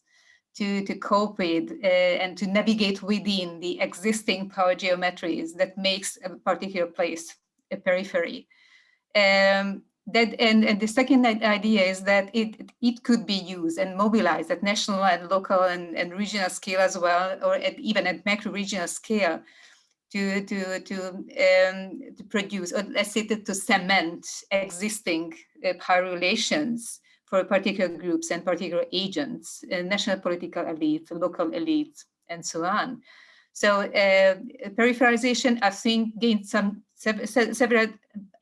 to cope with and to navigate within the existing power geometries that makes a particular place a periphery. And the second idea is that it could be used and mobilized at national and local and regional scale as well, or even at macro regional scale, to produce, or let's say to cement existing power relations for particular groups and particular agents, national political elite, local elite, and so on. So peripheralization, I think, gained several,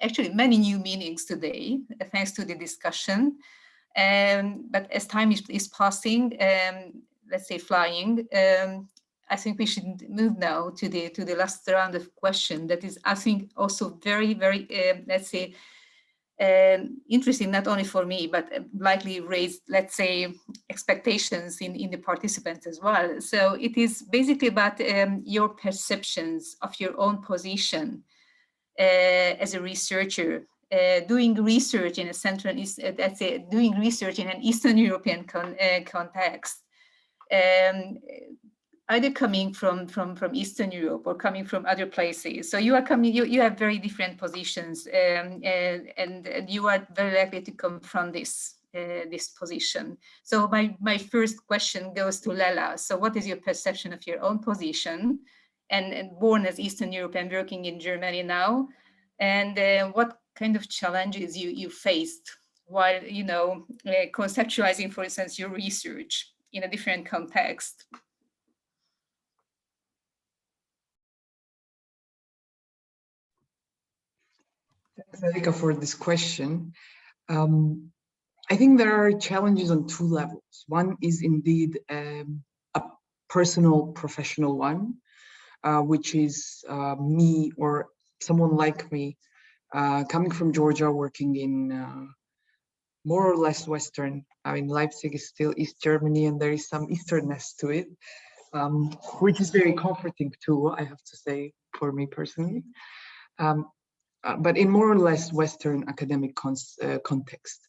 actually many new meanings today, thanks to the discussion. But as time is passing, let's say flying, I think we should move now to the last round of question that is, I think, also very, very, let's say, interesting, not only for me, but likely raised, let's say, expectations in the participants as well. So it is basically about your perceptions of your own position as a researcher, doing research in a Central East, let's say, doing research in an Eastern European context. Either coming from Eastern Europe or coming from other places. So you are coming, you have very different positions, and you are very likely to come from this position. So my first question goes to Lela. So what is your perception of your own position, and born as Eastern European, working in Germany now, and what kind of challenges you faced while conceptualizing, for instance, your research in a different context? Thanks, Erika, for this question. I think there are challenges on two levels. One is indeed a personal, professional one, which is me or someone like me, coming from Georgia, working in more or less Western. I mean, Leipzig is still East Germany, and there is some Easternness to it, which is very comforting too, I have to say, for me personally. But in more or less Western academic context.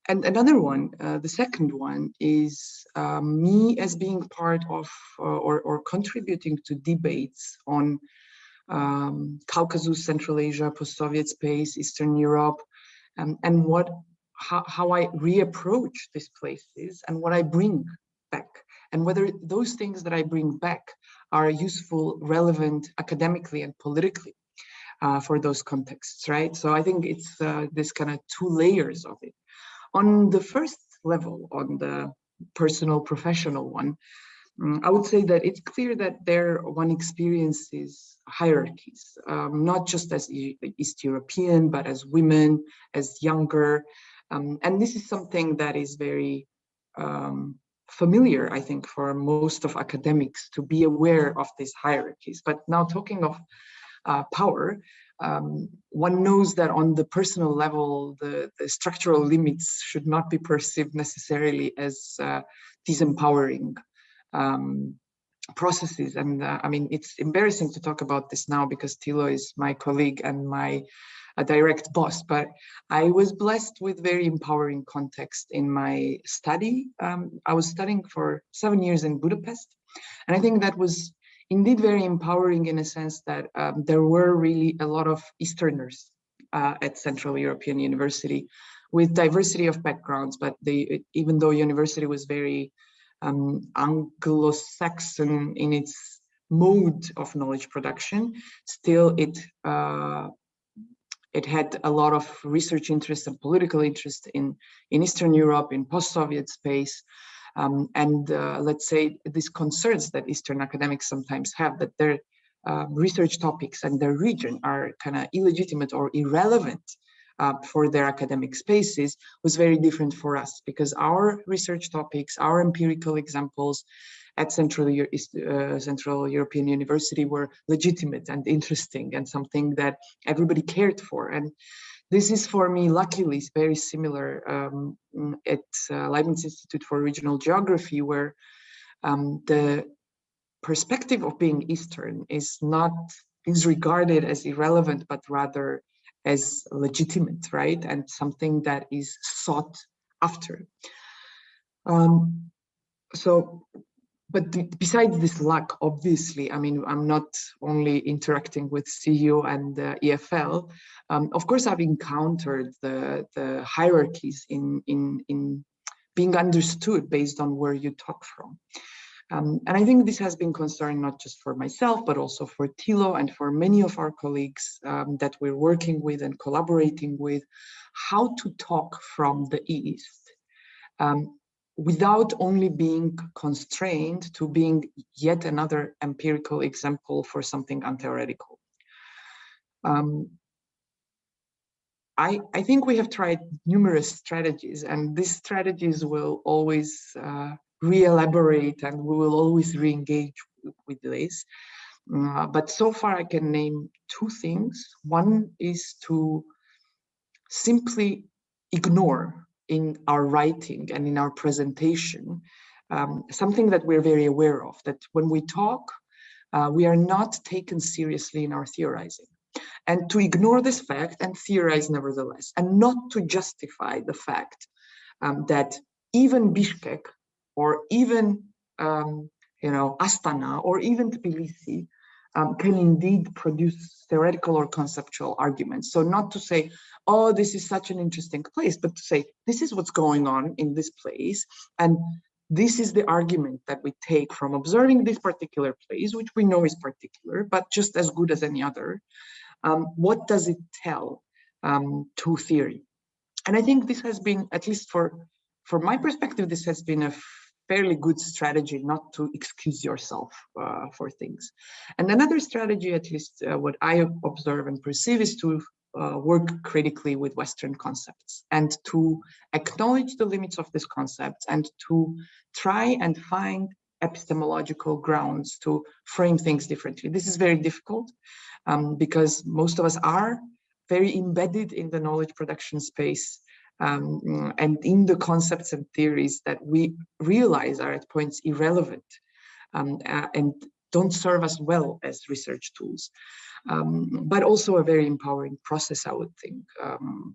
And another one, the second one, is me as being part of or contributing to debates on Caucasus, Central Asia, post-Soviet space, Eastern Europe, and how I reapproach these places and what I bring back, and whether those things that I bring back are useful, relevant academically and politically for those contexts, right? So I think it's this kind of two layers of it. On the first level, on the personal, professional one, I would say that it's clear that one experiences hierarchies, not just as East European, but as women, as younger. And this is something that is very familiar, I think, for most of academics to be aware of these hierarchies. But now talking of power, one knows that on the personal level, the structural limits should not be perceived necessarily as disempowering processes. And I mean, it's embarrassing to talk about this now because Tilo is my colleague and my direct boss, but I was blessed with very empowering context in my study. I was studying for 7 years in Budapest, and I think that was indeed very empowering in a sense that there were really a lot of Easterners at Central European University with diversity of backgrounds, but even though university was very Anglo-Saxon in its mode of knowledge production, still it had a lot of research interest and political interest in Eastern Europe, in post-Soviet space. And let's say these concerns that Eastern academics sometimes have, that their research topics and their region are kind of illegitimate or irrelevant for their academic spaces, was very different for us, because our research topics, our empirical examples at Central European University were legitimate and interesting and something that everybody cared for. And this is, for me, luckily, very similar at Leibniz Institute for Regional Geography, where the perspective of being Eastern is regarded as irrelevant, but rather as legitimate, right? And something that is sought after. But besides this luck, obviously, I mean, I'm not only interacting with CU and EFL. Of course, I've encountered the hierarchies in being understood based on where you talk from. And I think this has been concerning not just for myself, but also for Thilo and for many of our colleagues that we're working with and collaborating with, how to talk from the East without only being constrained to being yet another empirical example for something untheoretical. I think we have tried numerous strategies, and these strategies will always re-elaborate, and we will always re-engage with this. But so far I can name two things. One is to simply ignore in our writing and in our presentation something that we're very aware of, that when we talk, we are not taken seriously in our theorizing. And to ignore this fact and theorize nevertheless, and not to justify the fact that even Bishkek or even Astana or even Tbilisi can indeed produce theoretical or conceptual arguments. So not to say, oh, this is such an interesting place, but to say, this is what's going on in this place, and this is the argument that we take from observing this particular place, which we know is particular, but just as good as any other. What does it tell to theory? And I think this has been, at least from my perspective, this has been a fairly good strategy not to excuse yourself for things. And another strategy, at least what I observe and perceive, is to work critically with Western concepts and to acknowledge the limits of these concepts and to try and find epistemological grounds to frame things differently. This is very difficult because most of us are very embedded in the knowledge production space and in the concepts and theories that we realize are at points irrelevant and don't serve us well as research tools. But also a very empowering process, I would think.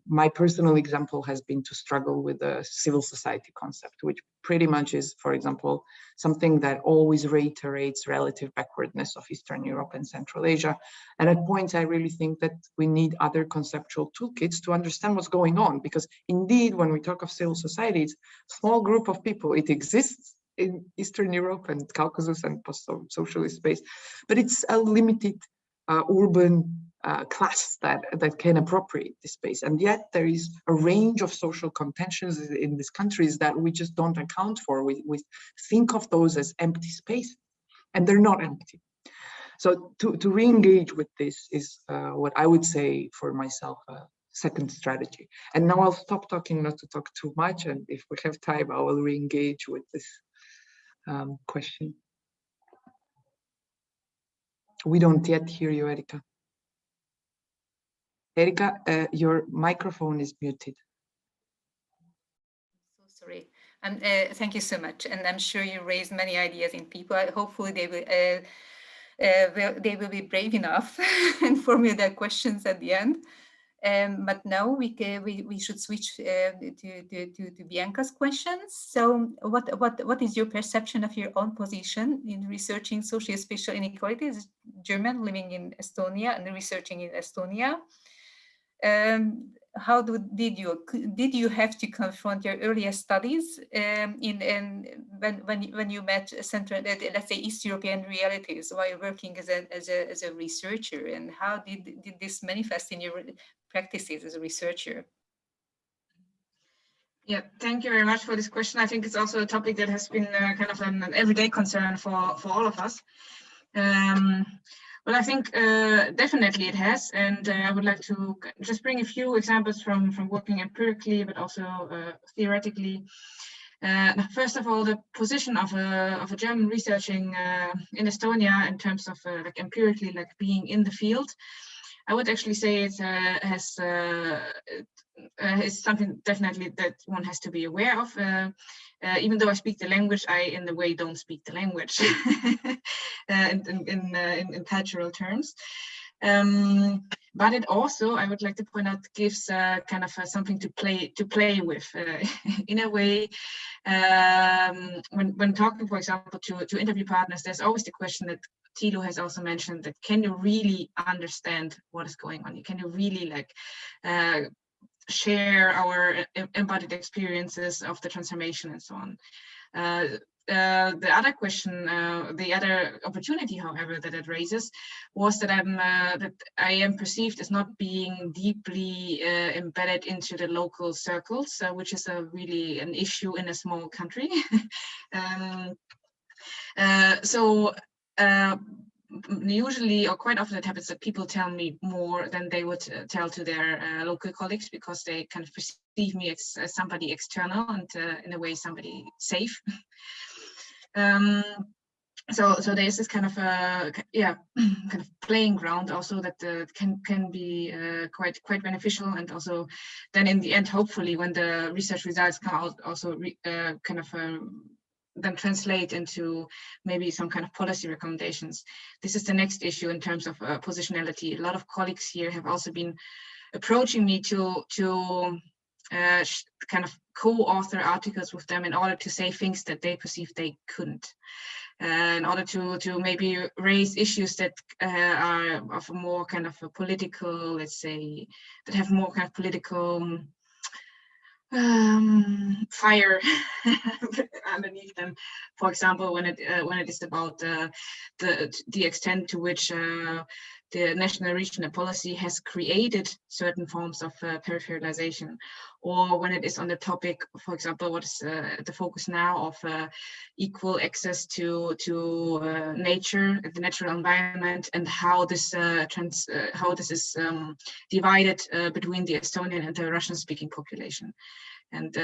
My personal example has been to struggle with the civil society concept, which pretty much is, for example, something that always reiterates relative backwardness of Eastern Europe and Central Asia. And at points, I really think that we need other conceptual toolkits to understand what's going on, because indeed, when we talk of civil society, it's a small group of people. It exists in Eastern Europe and Caucasus and post-socialist space, but it's a limited urban class that can appropriate this space. And yet there is a range of social contentions in these countries that we just don't account for. We think of those as empty spaces, and they're not empty. So to re-engage with this is what I would say for myself, second strategy. And now I'll stop talking, not to talk too much, and if we have time, I will re-engage with this question. We don't yet hear you, Erika. Erika, your microphone is muted. So sorry. And thank you so much. And I'm sure you raised many ideas in people. Hopefully they will be brave enough and formulate their questions at the end. But now we should switch to Bianca's questions. So what is your perception of your own position in researching socio-spatial inequalities? German living in Estonia and researching in Estonia. How did you have to confront your earlier studies when you met central, let's say, East European realities while working as a researcher, and how did this manifest in your practices as a researcher? Yeah, thank you very much for this question. I think it's also a topic that has been kind of an everyday concern for all of us. Well, I think definitely it has, and I would like to just bring a few examples from working empirically, but also theoretically. First of all, the position of a German researching in Estonia in terms of like empirically, like being in the field, I would actually say it is something definitely that one has to be aware of. Even though I speak the language, I in a way don't speak the language in cultural terms. But it also, I would like to point out, gives kind of something to play with in a way. When talking, for example, to interview partners, there's always the question that Thilo has also mentioned, that can you really understand what is going on? Can you really like share our embodied experiences of the transformation and so on? the other question, the other opportunity, however, that it raises was that I am perceived as not being deeply embedded into the local circles, which is really an issue in a small country. Usually, or quite often, it happens that people tell me more than they would tell to their local colleagues, because they kind of perceive me as somebody external and in a way somebody safe. So there's this kind of kind of playing ground also that can be quite beneficial, and also then in the end, hopefully, when the research results come out, also then translate into maybe some kind of policy recommendations. This is the next issue in terms of positionality. A lot of colleagues here have also been approaching me to kind of co-author articles with them in order to say things that they perceive they couldn't, in order to maybe raise issues that are of a more kind of a political, let's say, that have more kind of political fire underneath them. For example, when it is about the extent to which the national regional policy has created certain forms of peripheralization, or when it is on the topic, for example, what is the focus now of equal access to nature, the natural environment, and how this is divided between the Estonian and the Russian-speaking population. And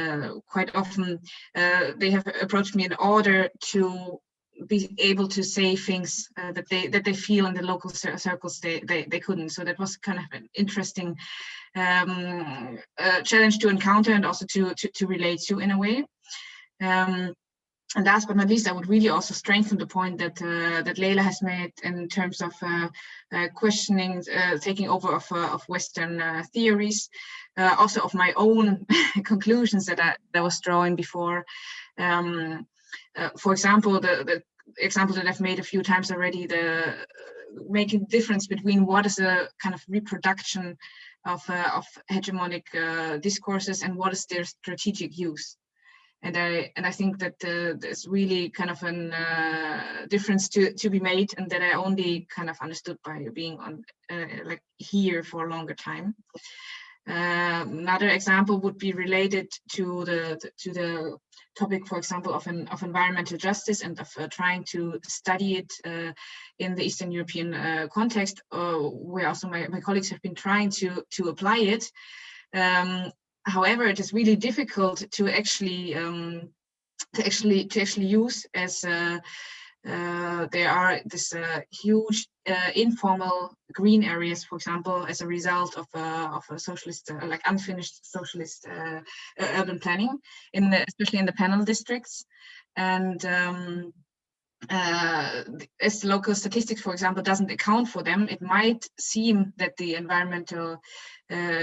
quite often they have approached me in order to be able to say things that they feel in the local circles they couldn't. So that was kind of an interesting challenge to encounter, and also to relate to in a way. And last but not least, I would really also strengthen the point that that Leila has made in terms of questioning, taking over of Western theories, also of my own conclusions that I was drawing before. For example, the example that I've made a few times already, the making the difference between what is a kind of reproduction of hegemonic discourses and what is their strategic use. And I think that there's really kind of a difference to be made, and that I only kind of understood by being on like here for a longer time. Another example would be related to the topic, for example, of environmental justice, and of trying to study it in the Eastern European context, where also my colleagues have been trying to apply it. However, it is really difficult to actually use, as there are this huge informal green areas, for example, as a result of a socialist, like unfinished socialist urban planning, especially in the panel districts. And as local statistics, for example, doesn't account for them, it might seem that the environmental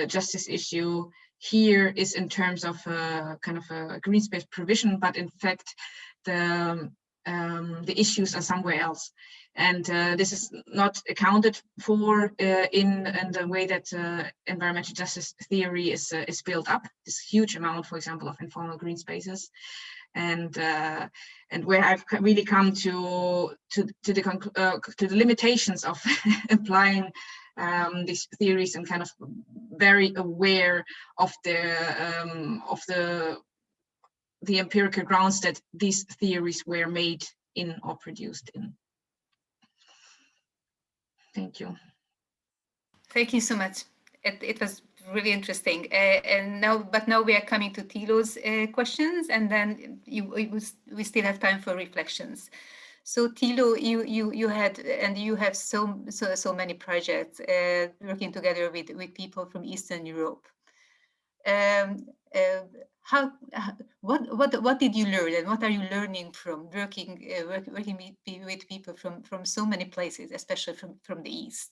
justice issue here is in terms of kind of a green space provision, but in fact the issues are somewhere else, and this is not accounted for in the way that environmental justice theory is built up. This huge amount, for example, of informal green spaces, and where I've really come to the limitations of applying these theories, and kind of very aware of the empirical grounds that these theories were made in or produced in. Thank you. Thank you so much. It was really interesting. And now we are coming to Thilo's questions, and then we still have time for reflections. So Thilo, you have so many projects working together with people from Eastern Europe. What did you learn, and what are you learning from working with people from so many places, especially from the East?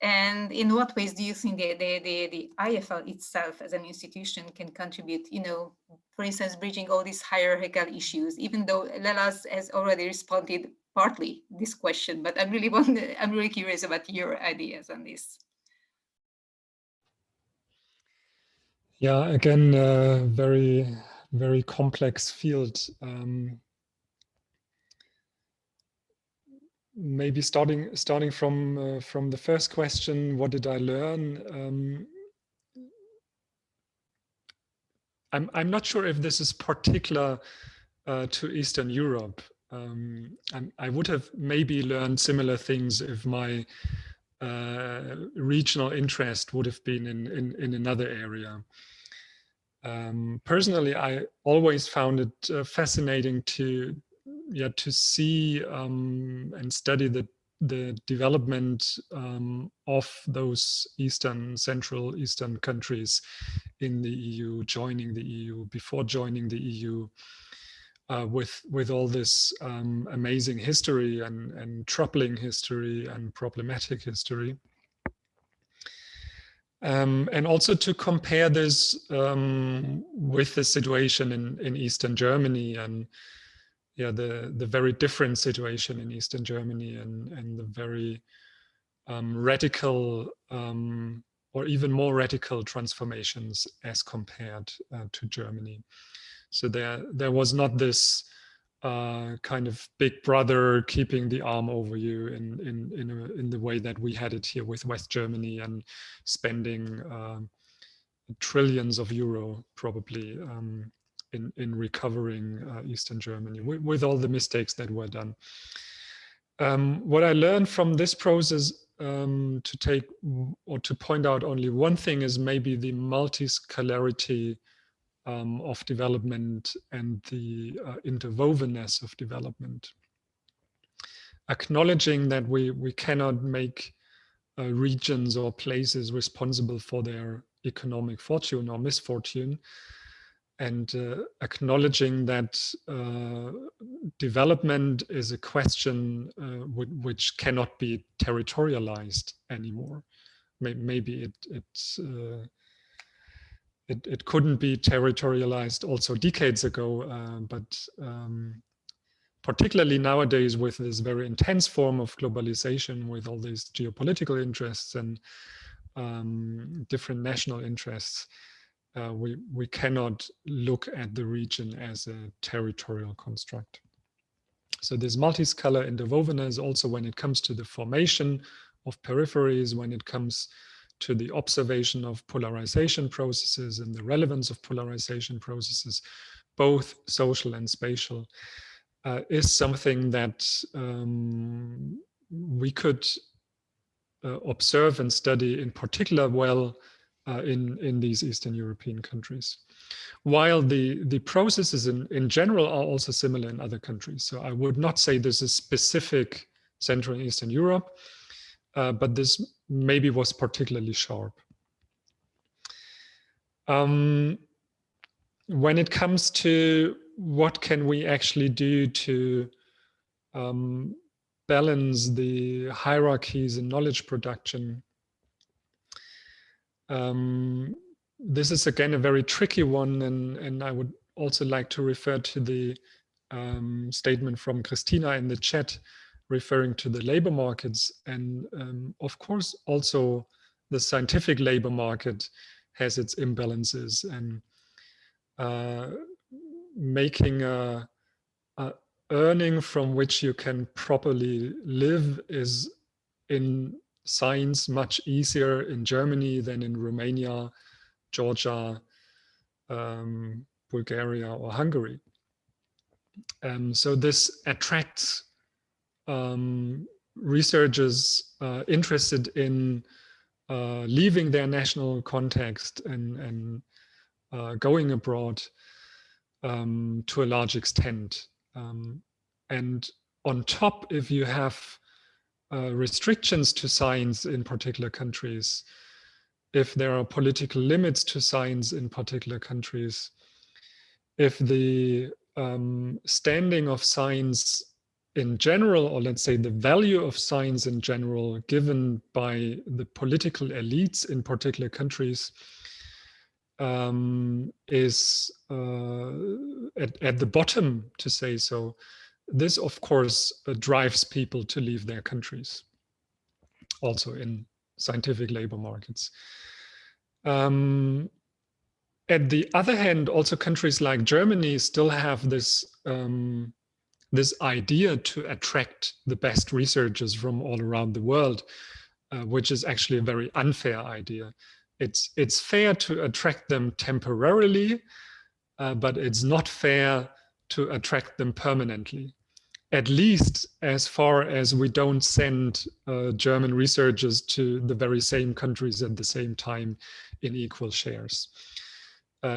And in what ways do you think the IFL itself as an institution can contribute, for instance, bridging all these hierarchical issues, even though Leila has already responded partly this question, but I'm really curious about your ideas on this. Yeah, again, very, very complex field. maybe starting from the first question, what did I learn? I'm not sure if this is particular to Eastern Europe. I would have maybe learned similar things if my regional interest would have been in another area. Personally, I always found it fascinating to see and study the development of those Central Eastern countries in the EU, joining the EU, before joining the EU, with all this amazing history and troubling history and problematic history. And also to compare this with the situation in Eastern Germany, and the very different situation in Eastern Germany, and the very radical or even more radical transformations as compared to Germany. So there was not this kind of big brother keeping the arm over you in the way that we had it here with West Germany, and spending trillions of euro probably in recovering Eastern Germany with all the mistakes that were done. What I learned from this process, to take or to point out only one thing, is maybe the multiscalarity of development and the interwovenness of development. Acknowledging that we cannot make regions or places responsible for their economic fortune or misfortune, and acknowledging that development is a question which cannot be territorialized anymore. Maybe it couldn't be territorialized also decades ago, but particularly nowadays, with this very intense form of globalization, with all these geopolitical interests and different national interests, we cannot look at the region as a territorial construct. So this multiscalar interwovenness, also when it comes to the formation of peripheries, when it comes to the observation of polarization processes and the relevance of polarization processes, both social and spatial, is something that we could observe and study in particular well in these Eastern European countries. While the processes in general are also similar in other countries. So I would not say this is specific Central and Eastern Europe, but this maybe was particularly sharp. When it comes to what can we actually do to balance the hierarchies in knowledge production, this is again a very tricky one, and I would also like to refer to the statement from Christina in the chat, referring to the labor markets. And of course, also the scientific labor market has its imbalances, and making a earning from which you can properly live is in science much easier in Germany than in Romania, Georgia, Bulgaria, or Hungary. So this attracts researchers interested in leaving their national context and going abroad to a large extent. And on top, if you have restrictions to science in particular countries, if there are political limits to science in particular countries, if the standing of science in general, or let's say the value of science in general, given by the political elites in particular countries, is at the bottom, to say so, this of course drives people to leave their countries, also in scientific labor markets. At the other hand, also countries like Germany still have this this idea to attract the best researchers from all around the world, which is actually a very unfair idea. It's fair to attract them temporarily, but it's not fair to attract them permanently. At least as far as we don't send German researchers to the very same countries at the same time in equal shares.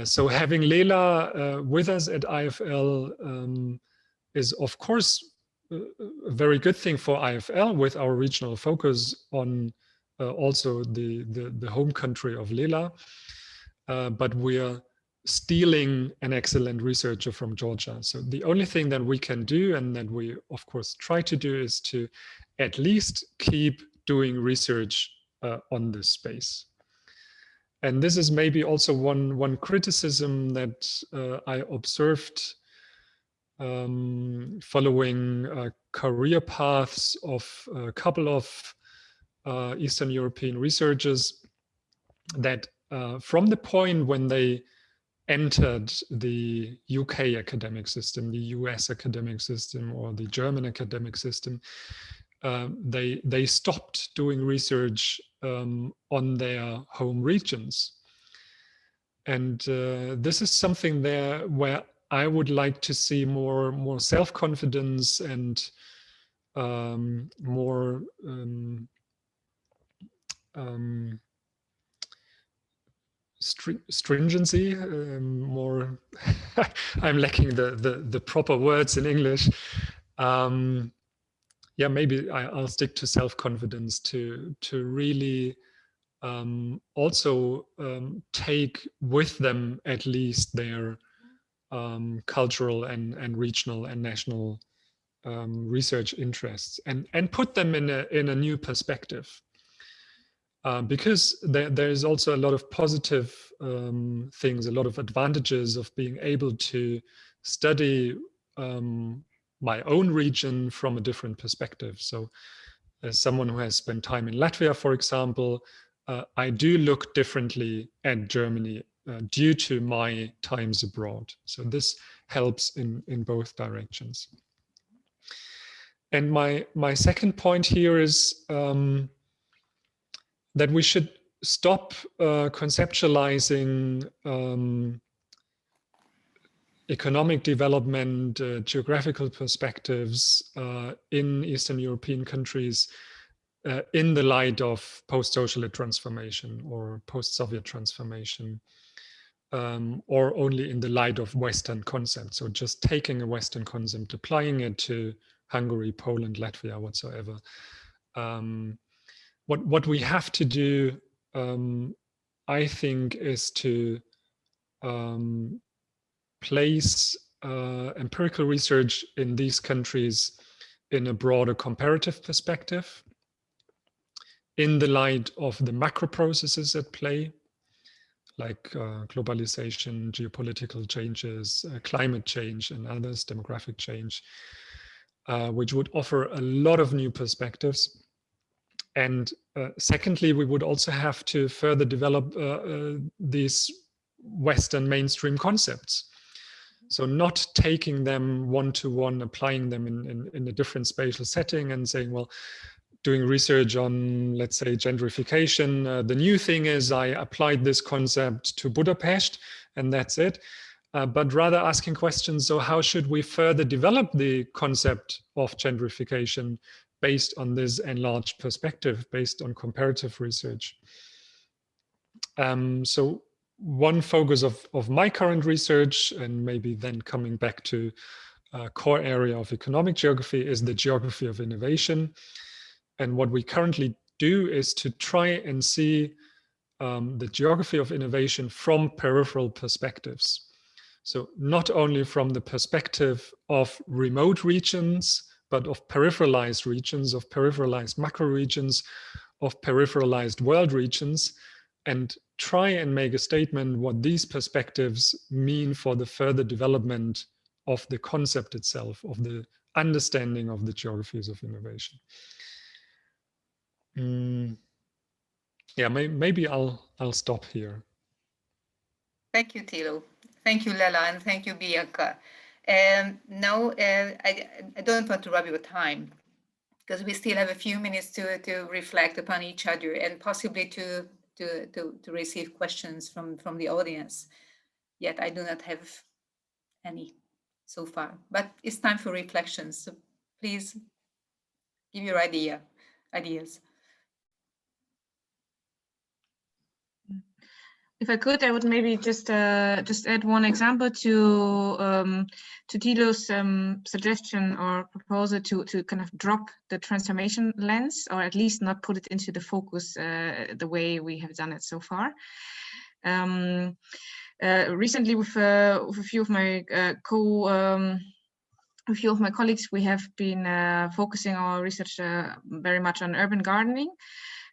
So having Lela with us at IFL is of course a very good thing for IFL, with our regional focus on also the home country of Lela. But we are stealing an excellent researcher from Georgia. So the only thing that we can do, and that we of course try to do, is to at least keep doing research on this space. And this is maybe also one criticism that I observed following career paths of a couple of Eastern European researchers, that from the point when they entered the UK academic system, the US academic system, or the German academic system, they stopped doing research on their home regions. And this is something there where I would like to see more self-confidence and more stringency, more I'm lacking the proper words in English. Yeah, maybe I'll stick to self-confidence to really also take with them at least their cultural and regional and national research interests, and put them in a new perspective. Because there is also a lot of positive things, a lot of advantages of being able to study my own region from a different perspective. So as someone who has spent time in Latvia, for example, I do look differently at Germany due to my times abroad. So this helps in both directions. And my second point here is that we should stop conceptualizing economic development, geographical perspectives in Eastern European countries in the light of post-Socialist transformation or post-Soviet transformation, or only in the light of Western concepts. So just taking a Western concept, applying it to Hungary, Poland, Latvia, whatsoever. What we have to do, I think, is to place empirical research in these countries in a broader comparative perspective, in the light of the macro processes at play, like globalization, geopolitical changes, climate change and others, demographic change, which would offer a lot of new perspectives. And secondly, we would also have to further develop these Western mainstream concepts. So not taking them one-to-one, applying them in a different spatial setting and saying, well, doing research on, let's say, gentrification, the new thing is I applied this concept to Budapest and that's it. But rather asking questions, so how should we further develop the concept of gentrification based on this enlarged perspective, based on comparative research? So one focus of my current research, and maybe then coming back to a core area of economic geography, is the geography of innovation. And what we currently do is to try and see the geography of innovation from peripheral perspectives. So not only from the perspective of remote regions, but of peripheralized regions, of peripheralized macro regions, of peripheralized world regions, and try and make a statement what these perspectives mean for the further development of the concept itself, of the understanding of the geographies of innovation. Yeah, maybe I'll stop here. Thank you, Tilo. Thank you, Lela, and thank you, Bianca. No, I don't want to rob your time, because we still have a few minutes to reflect upon each other and possibly to receive questions from the audience. Yet I do not have any so far, but it's time for reflections. So please give your ideas. If I could, I would maybe just add one example to Thilo's suggestion or proposal to kind of drop the transformation lens, or at least not put it into the focus the way we have done it so far. Recently, with a few of my a few of my colleagues, we have been focusing our research very much on urban gardening.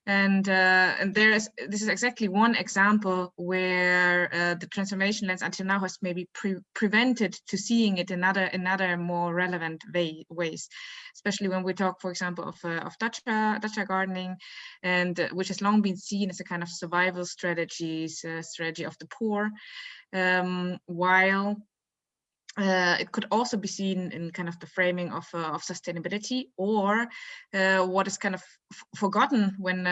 And this is exactly one example where the transformation lens until now has maybe prevented to seeing it in other more relevant ways, especially when we talk, for example, of dacha gardening, and which has long been seen as a kind of survival strategy of the poor, while it could also be seen in kind of the framing of sustainability, or what is kind of forgotten when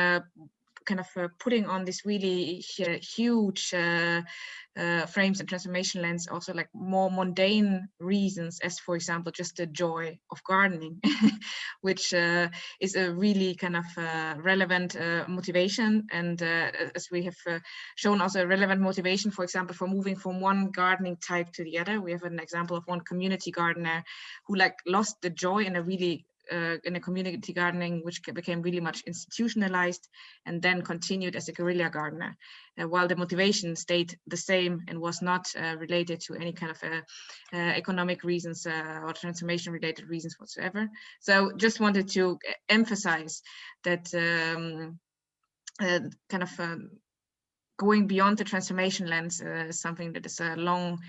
kind of putting on this really huge frames and transformation lens, also like more mundane reasons, as for example just the joy of gardening, which is a really kind of relevant motivation, and as we have shown, also a relevant motivation, for example, for moving from one gardening type to the other. We have an example of one community gardener who like lost the joy in a really in a community gardening which became really much institutionalized, and then continued as a guerrilla gardener, while the motivation stayed the same and was not related to any kind of economic reasons or transformation related reasons whatsoever. So just wanted to emphasize that kind of going beyond the transformation lens is something that is long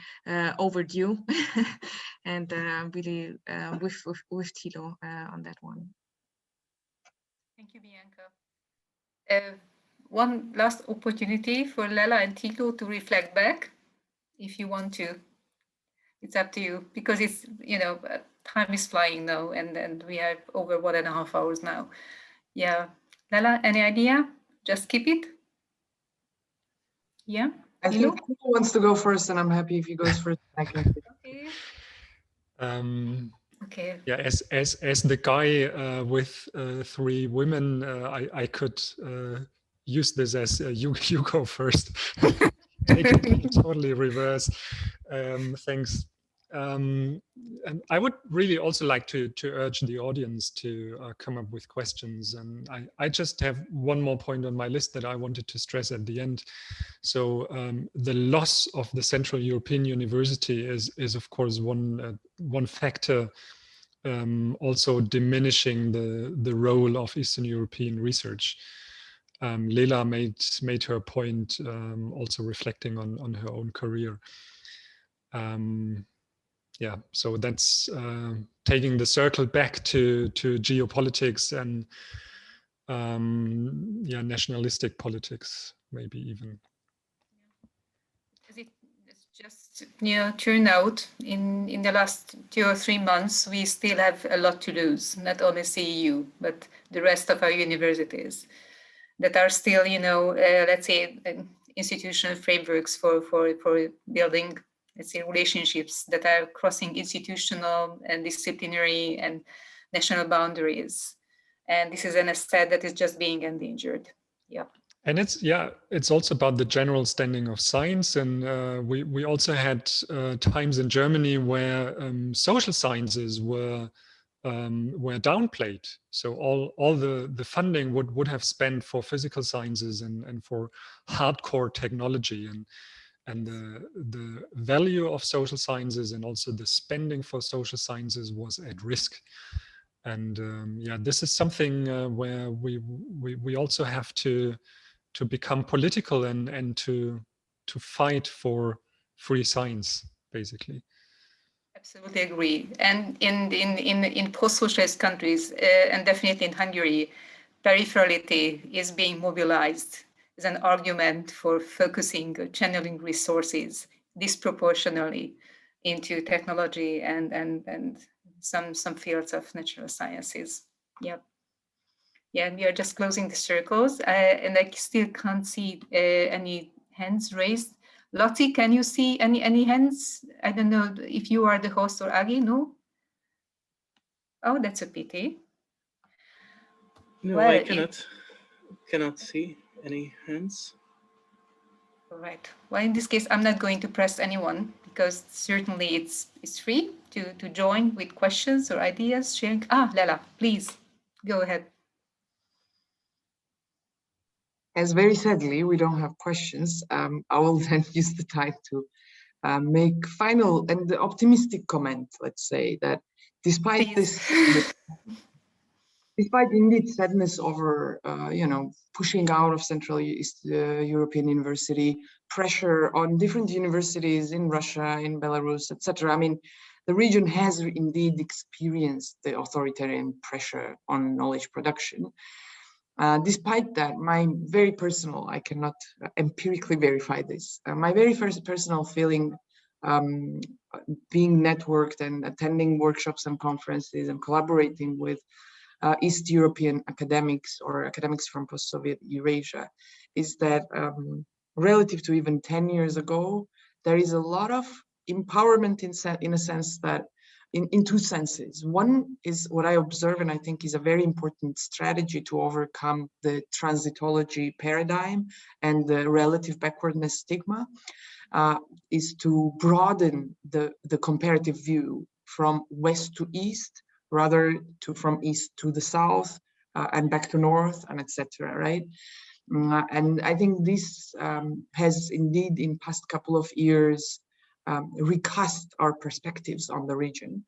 overdue, and really with Thilo on that one. Thank you, Bianca. One last opportunity for Lela and Thilo to reflect back, if you want to. It's up to you, because it's, you know, time is flying now, and we have over 1.5 hours now. Yeah, Lela, any idea? Just keep it. Yeah. I think Thilo wants to go first, and I'm happy if he goes first. I can. Okay. Okay. Yeah, as the guy with 3 women, I could use this as you go first. Take it in totally reverse. Thanks. And I would really also like to urge the audience to come up with questions. And I just have one more point on my list that I wanted to stress at the end. So the loss of the Central European University is of course one factor, also diminishing the role of Eastern European research. Lela made her point, also reflecting on her own career. Yeah, so that's taking the circle back to geopolitics and yeah, nationalistic politics, maybe even. It's just, you know, turned out in the last 2 or 3 months, we still have a lot to lose, not only CEU, but the rest of our universities that are still, you know, let's say, institutional frameworks for building, let's say, relationships that are crossing institutional and disciplinary and national boundaries. And this is an asset that is just being endangered. Yeah. And it's also about the general standing of science. And we also had times in Germany where social sciences were downplayed. So all the funding would have spent for physical sciences and for hardcore technology, and the value of social sciences and also the spending for social sciences was at risk. And yeah, this is something where we also have to become political and to fight for free science, basically. Absolutely agree. And in post-socialist countries, and definitely in Hungary, peripherality is being mobilized as an argument for focusing or channeling resources disproportionately into technology and some fields of natural sciences. Yep. Yeah, and we are just closing the circles, and I still can't see any hands raised. Lottie, can you see any hands? I don't know if you are the host or Agi, no? Oh, that's a pity. No, well, I cannot see any hands. All right. Well, in this case, I'm not going to press anyone because certainly it's free to join with questions or ideas, sharing. Lela, please go ahead. As very sadly, we don't have questions. I will then use the time to make final and optimistic comment, let's say, that despite Please. this, despite indeed sadness over, pushing out of Central East European University, pressure on different universities in Russia, in Belarus, etc. I mean, the region has indeed experienced the authoritarian pressure on knowledge production. Despite that, my very personal, I cannot empirically verify this, my very first personal feeling being networked and attending workshops and conferences and collaborating with East European academics or academics from post-Soviet Eurasia is that relative to even 10 years ago, there is a lot of empowerment in a sense that in two senses. One is what I observe, and I think is a very important strategy to overcome the transitology paradigm and the relative backwardness stigma, is to broaden the comparative view from west to east, rather from east to the south and back to north, and etc. Right? And I think this has indeed, in past couple of years, recast our perspectives on the region.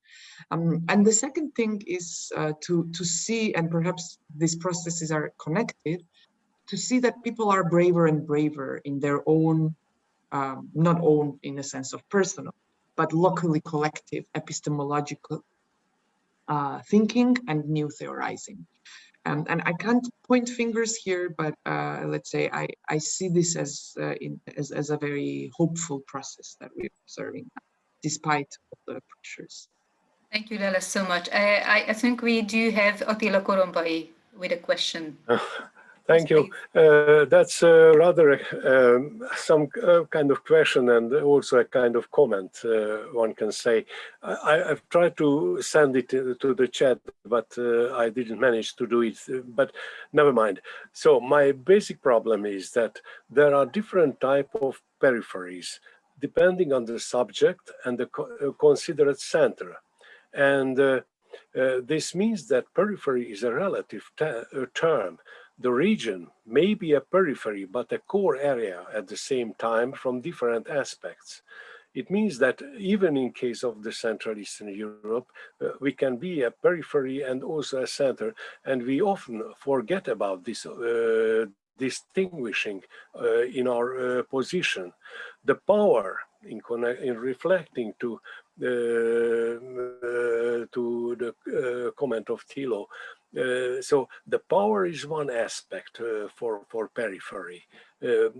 And the second thing is to see, and perhaps these processes are connected, to see that people are braver and braver in their own, not own in a sense of personal, but locally collective epistemological thinking and new theorizing. And I can't point fingers here, but let's say I see this as a very hopeful process that we're observing, despite all the pressures. Thank you, Lela, so much. I think we do have Attila Korombai with a question. Thank you. That's rather some kind of question and also a kind of comment, one can say. I've tried to send it to the chat, but I didn't manage to do it, but never mind. So my basic problem is that there are different types of peripheries, depending on the subject and the considered center. And this means that periphery is a relative term. The region may be a periphery, but a core area at the same time from different aspects. It means that even in case of the Central Eastern Europe, we can be a periphery and also a center, and we often forget about this distinguishing in our position. The power in reflecting to the comment of Thilo. So the power is one aspect for periphery.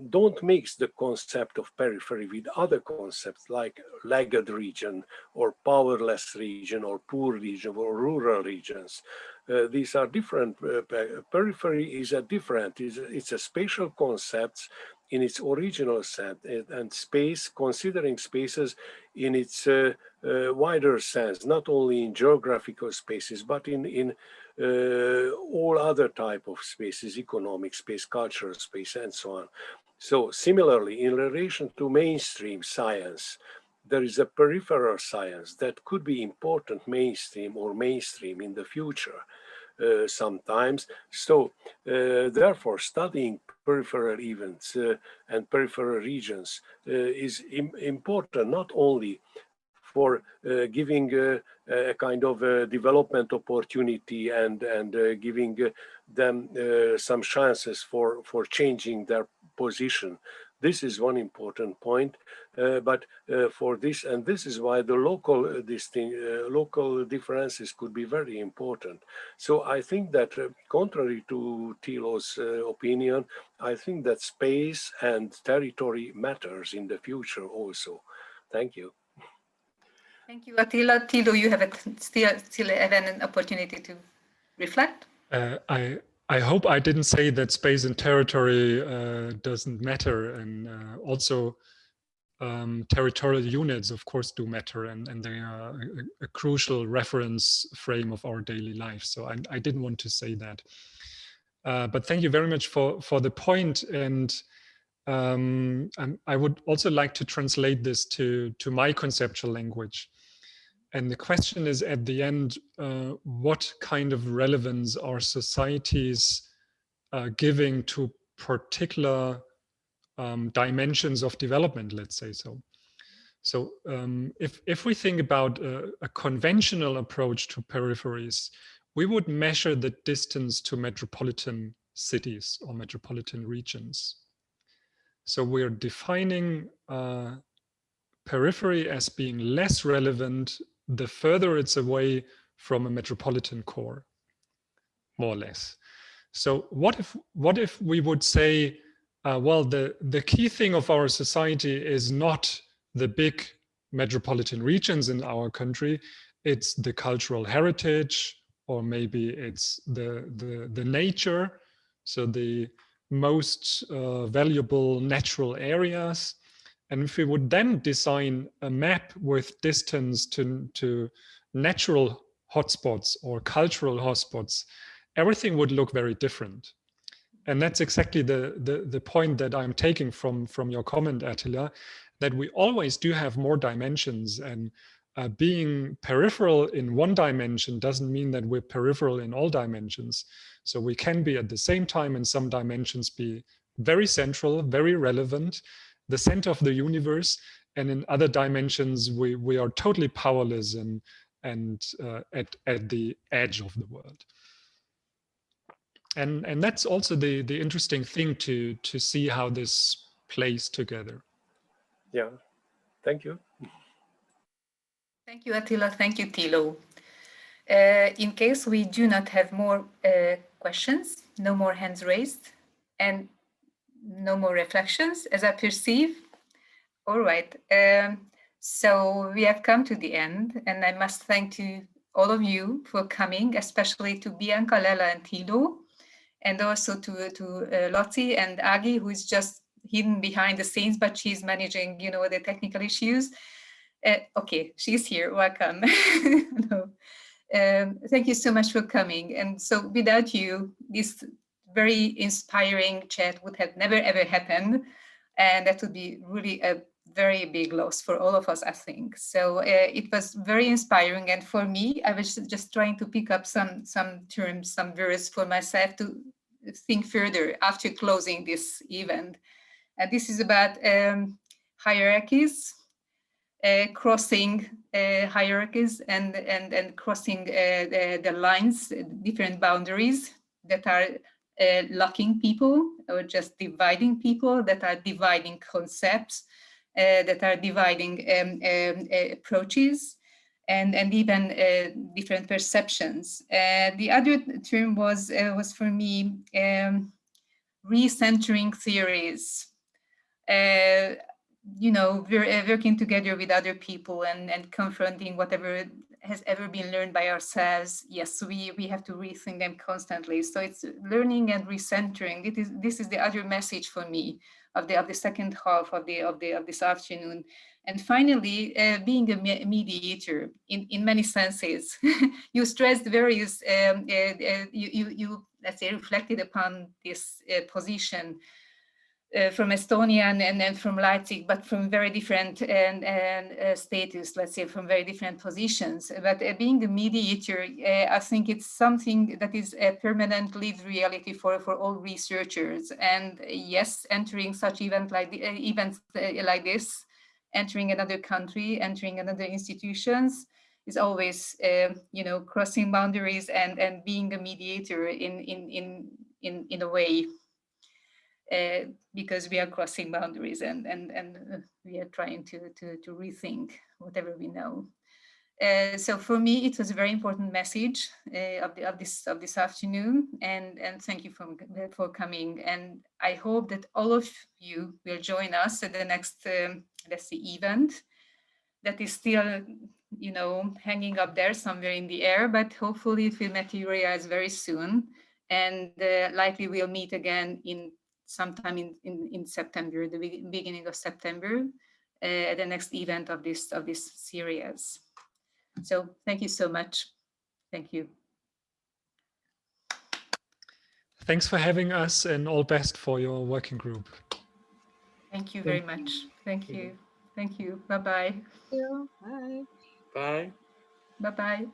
Don't mix the concept of periphery with other concepts like laggard region or powerless region or poor region or rural regions. These are different. Periphery is a different, it's a spatial concept in its original sense, and space, considering spaces in its wider sense, not only in geographical spaces, but in all other type of spaces, economic space, cultural space, and so on. So similarly, in relation to mainstream science, there is a peripheral science that could be important mainstream in the future sometimes. So therefore, studying peripheral events and peripheral regions is important not only for giving a kind of development opportunity and giving them some chances for changing their position. This is one important point, but for this, and this is why the local differences could be very important. So I think that contrary to Thilo's opinion, I think that space and territory matters in the future also. Thank you. Thank you, Attila. Tilo, you have still have an opportunity to reflect. I hope I didn't say that space and territory doesn't matter, and also territorial units, of course, do matter, and they are a crucial reference frame of our daily life. So I didn't want to say that. But thank you very much for the point, and I would also like to translate this to my conceptual language. And the question is at the end, what kind of relevance are societies giving to particular dimensions of development, let's say so. So if we think about a conventional approach to peripheries, we would measure the distance to metropolitan cities or metropolitan regions. So we're defining periphery as being less relevant the further it's away from a metropolitan core, more or less. So what if we would say, well, the key thing of our society is not the big metropolitan regions in our country, it's the cultural heritage, or maybe it's the nature, so the most valuable natural areas. And if we would then design a map with distance to natural hotspots or cultural hotspots, everything would look very different. And that's exactly the point that I'm taking from your comment, Attila, that we always do have more dimensions, and being peripheral in one dimension doesn't mean that we're peripheral in all dimensions. So we can be at the same time in some dimensions be very central, very relevant, the center of the universe, and in other dimensions we are totally powerless and at the edge of the world. And that's also the interesting thing to see how this plays together. Yeah, thank you. Thank you, Attila. Thank you, Tilo. In case we do not have more questions, no more hands raised, and no more reflections, as I perceive. All right. So we have come to the end, and I must thank to all of you for coming, especially to Bianca, Lela, and Tilo, and also to Lottie and Agi, who is just hidden behind the scenes, but she's managing, the technical issues. Okay, she's here. Welcome. No. Thank you so much for coming. And so without you, this very inspiring chat would have never, ever happened. And that would be really a very big loss for all of us, I think. So it was very inspiring. And for me, I was just trying to pick up some terms, some words for myself to think further after closing this event. And this is about hierarchies, crossing hierarchies and crossing the lines, different boundaries that are locking people or just dividing people, that are dividing concepts, that are dividing approaches, and even different perceptions. The other term was for me recentering theories. Working together with other people and confronting whatever has ever been learned by ourselves. Yes, we have to rethink them constantly. So it's learning and recentering. This is the other message for me of the second half of this afternoon. And finally, being a mediator in many senses. You stressed various. You let's say reflected upon this position. From Estonia and then from Leipzig, but from very different status, let's say from very different positions. But being a mediator, I think it's something that is a permanent lived reality for all researchers. And yes, entering such events like this, entering another country, entering another institutions, is always crossing boundaries and being a mediator in a way. Because we are crossing boundaries and we are trying to rethink whatever we know. So for me, it was a very important message of this afternoon, and thank you for coming. And I hope that all of you will join us at the next let's say event that is still you know, hanging up there somewhere in the air, but hopefully it will materialize very soon. And likely we'll meet again in sometime in September, the beginning of September, at the next event of this series. So thank you so much. Thank you. Thanks for having us, and all best for your working group. Thank you very much. Thank you. Thank you. Bye-bye. Bye. Bye. Bye-bye.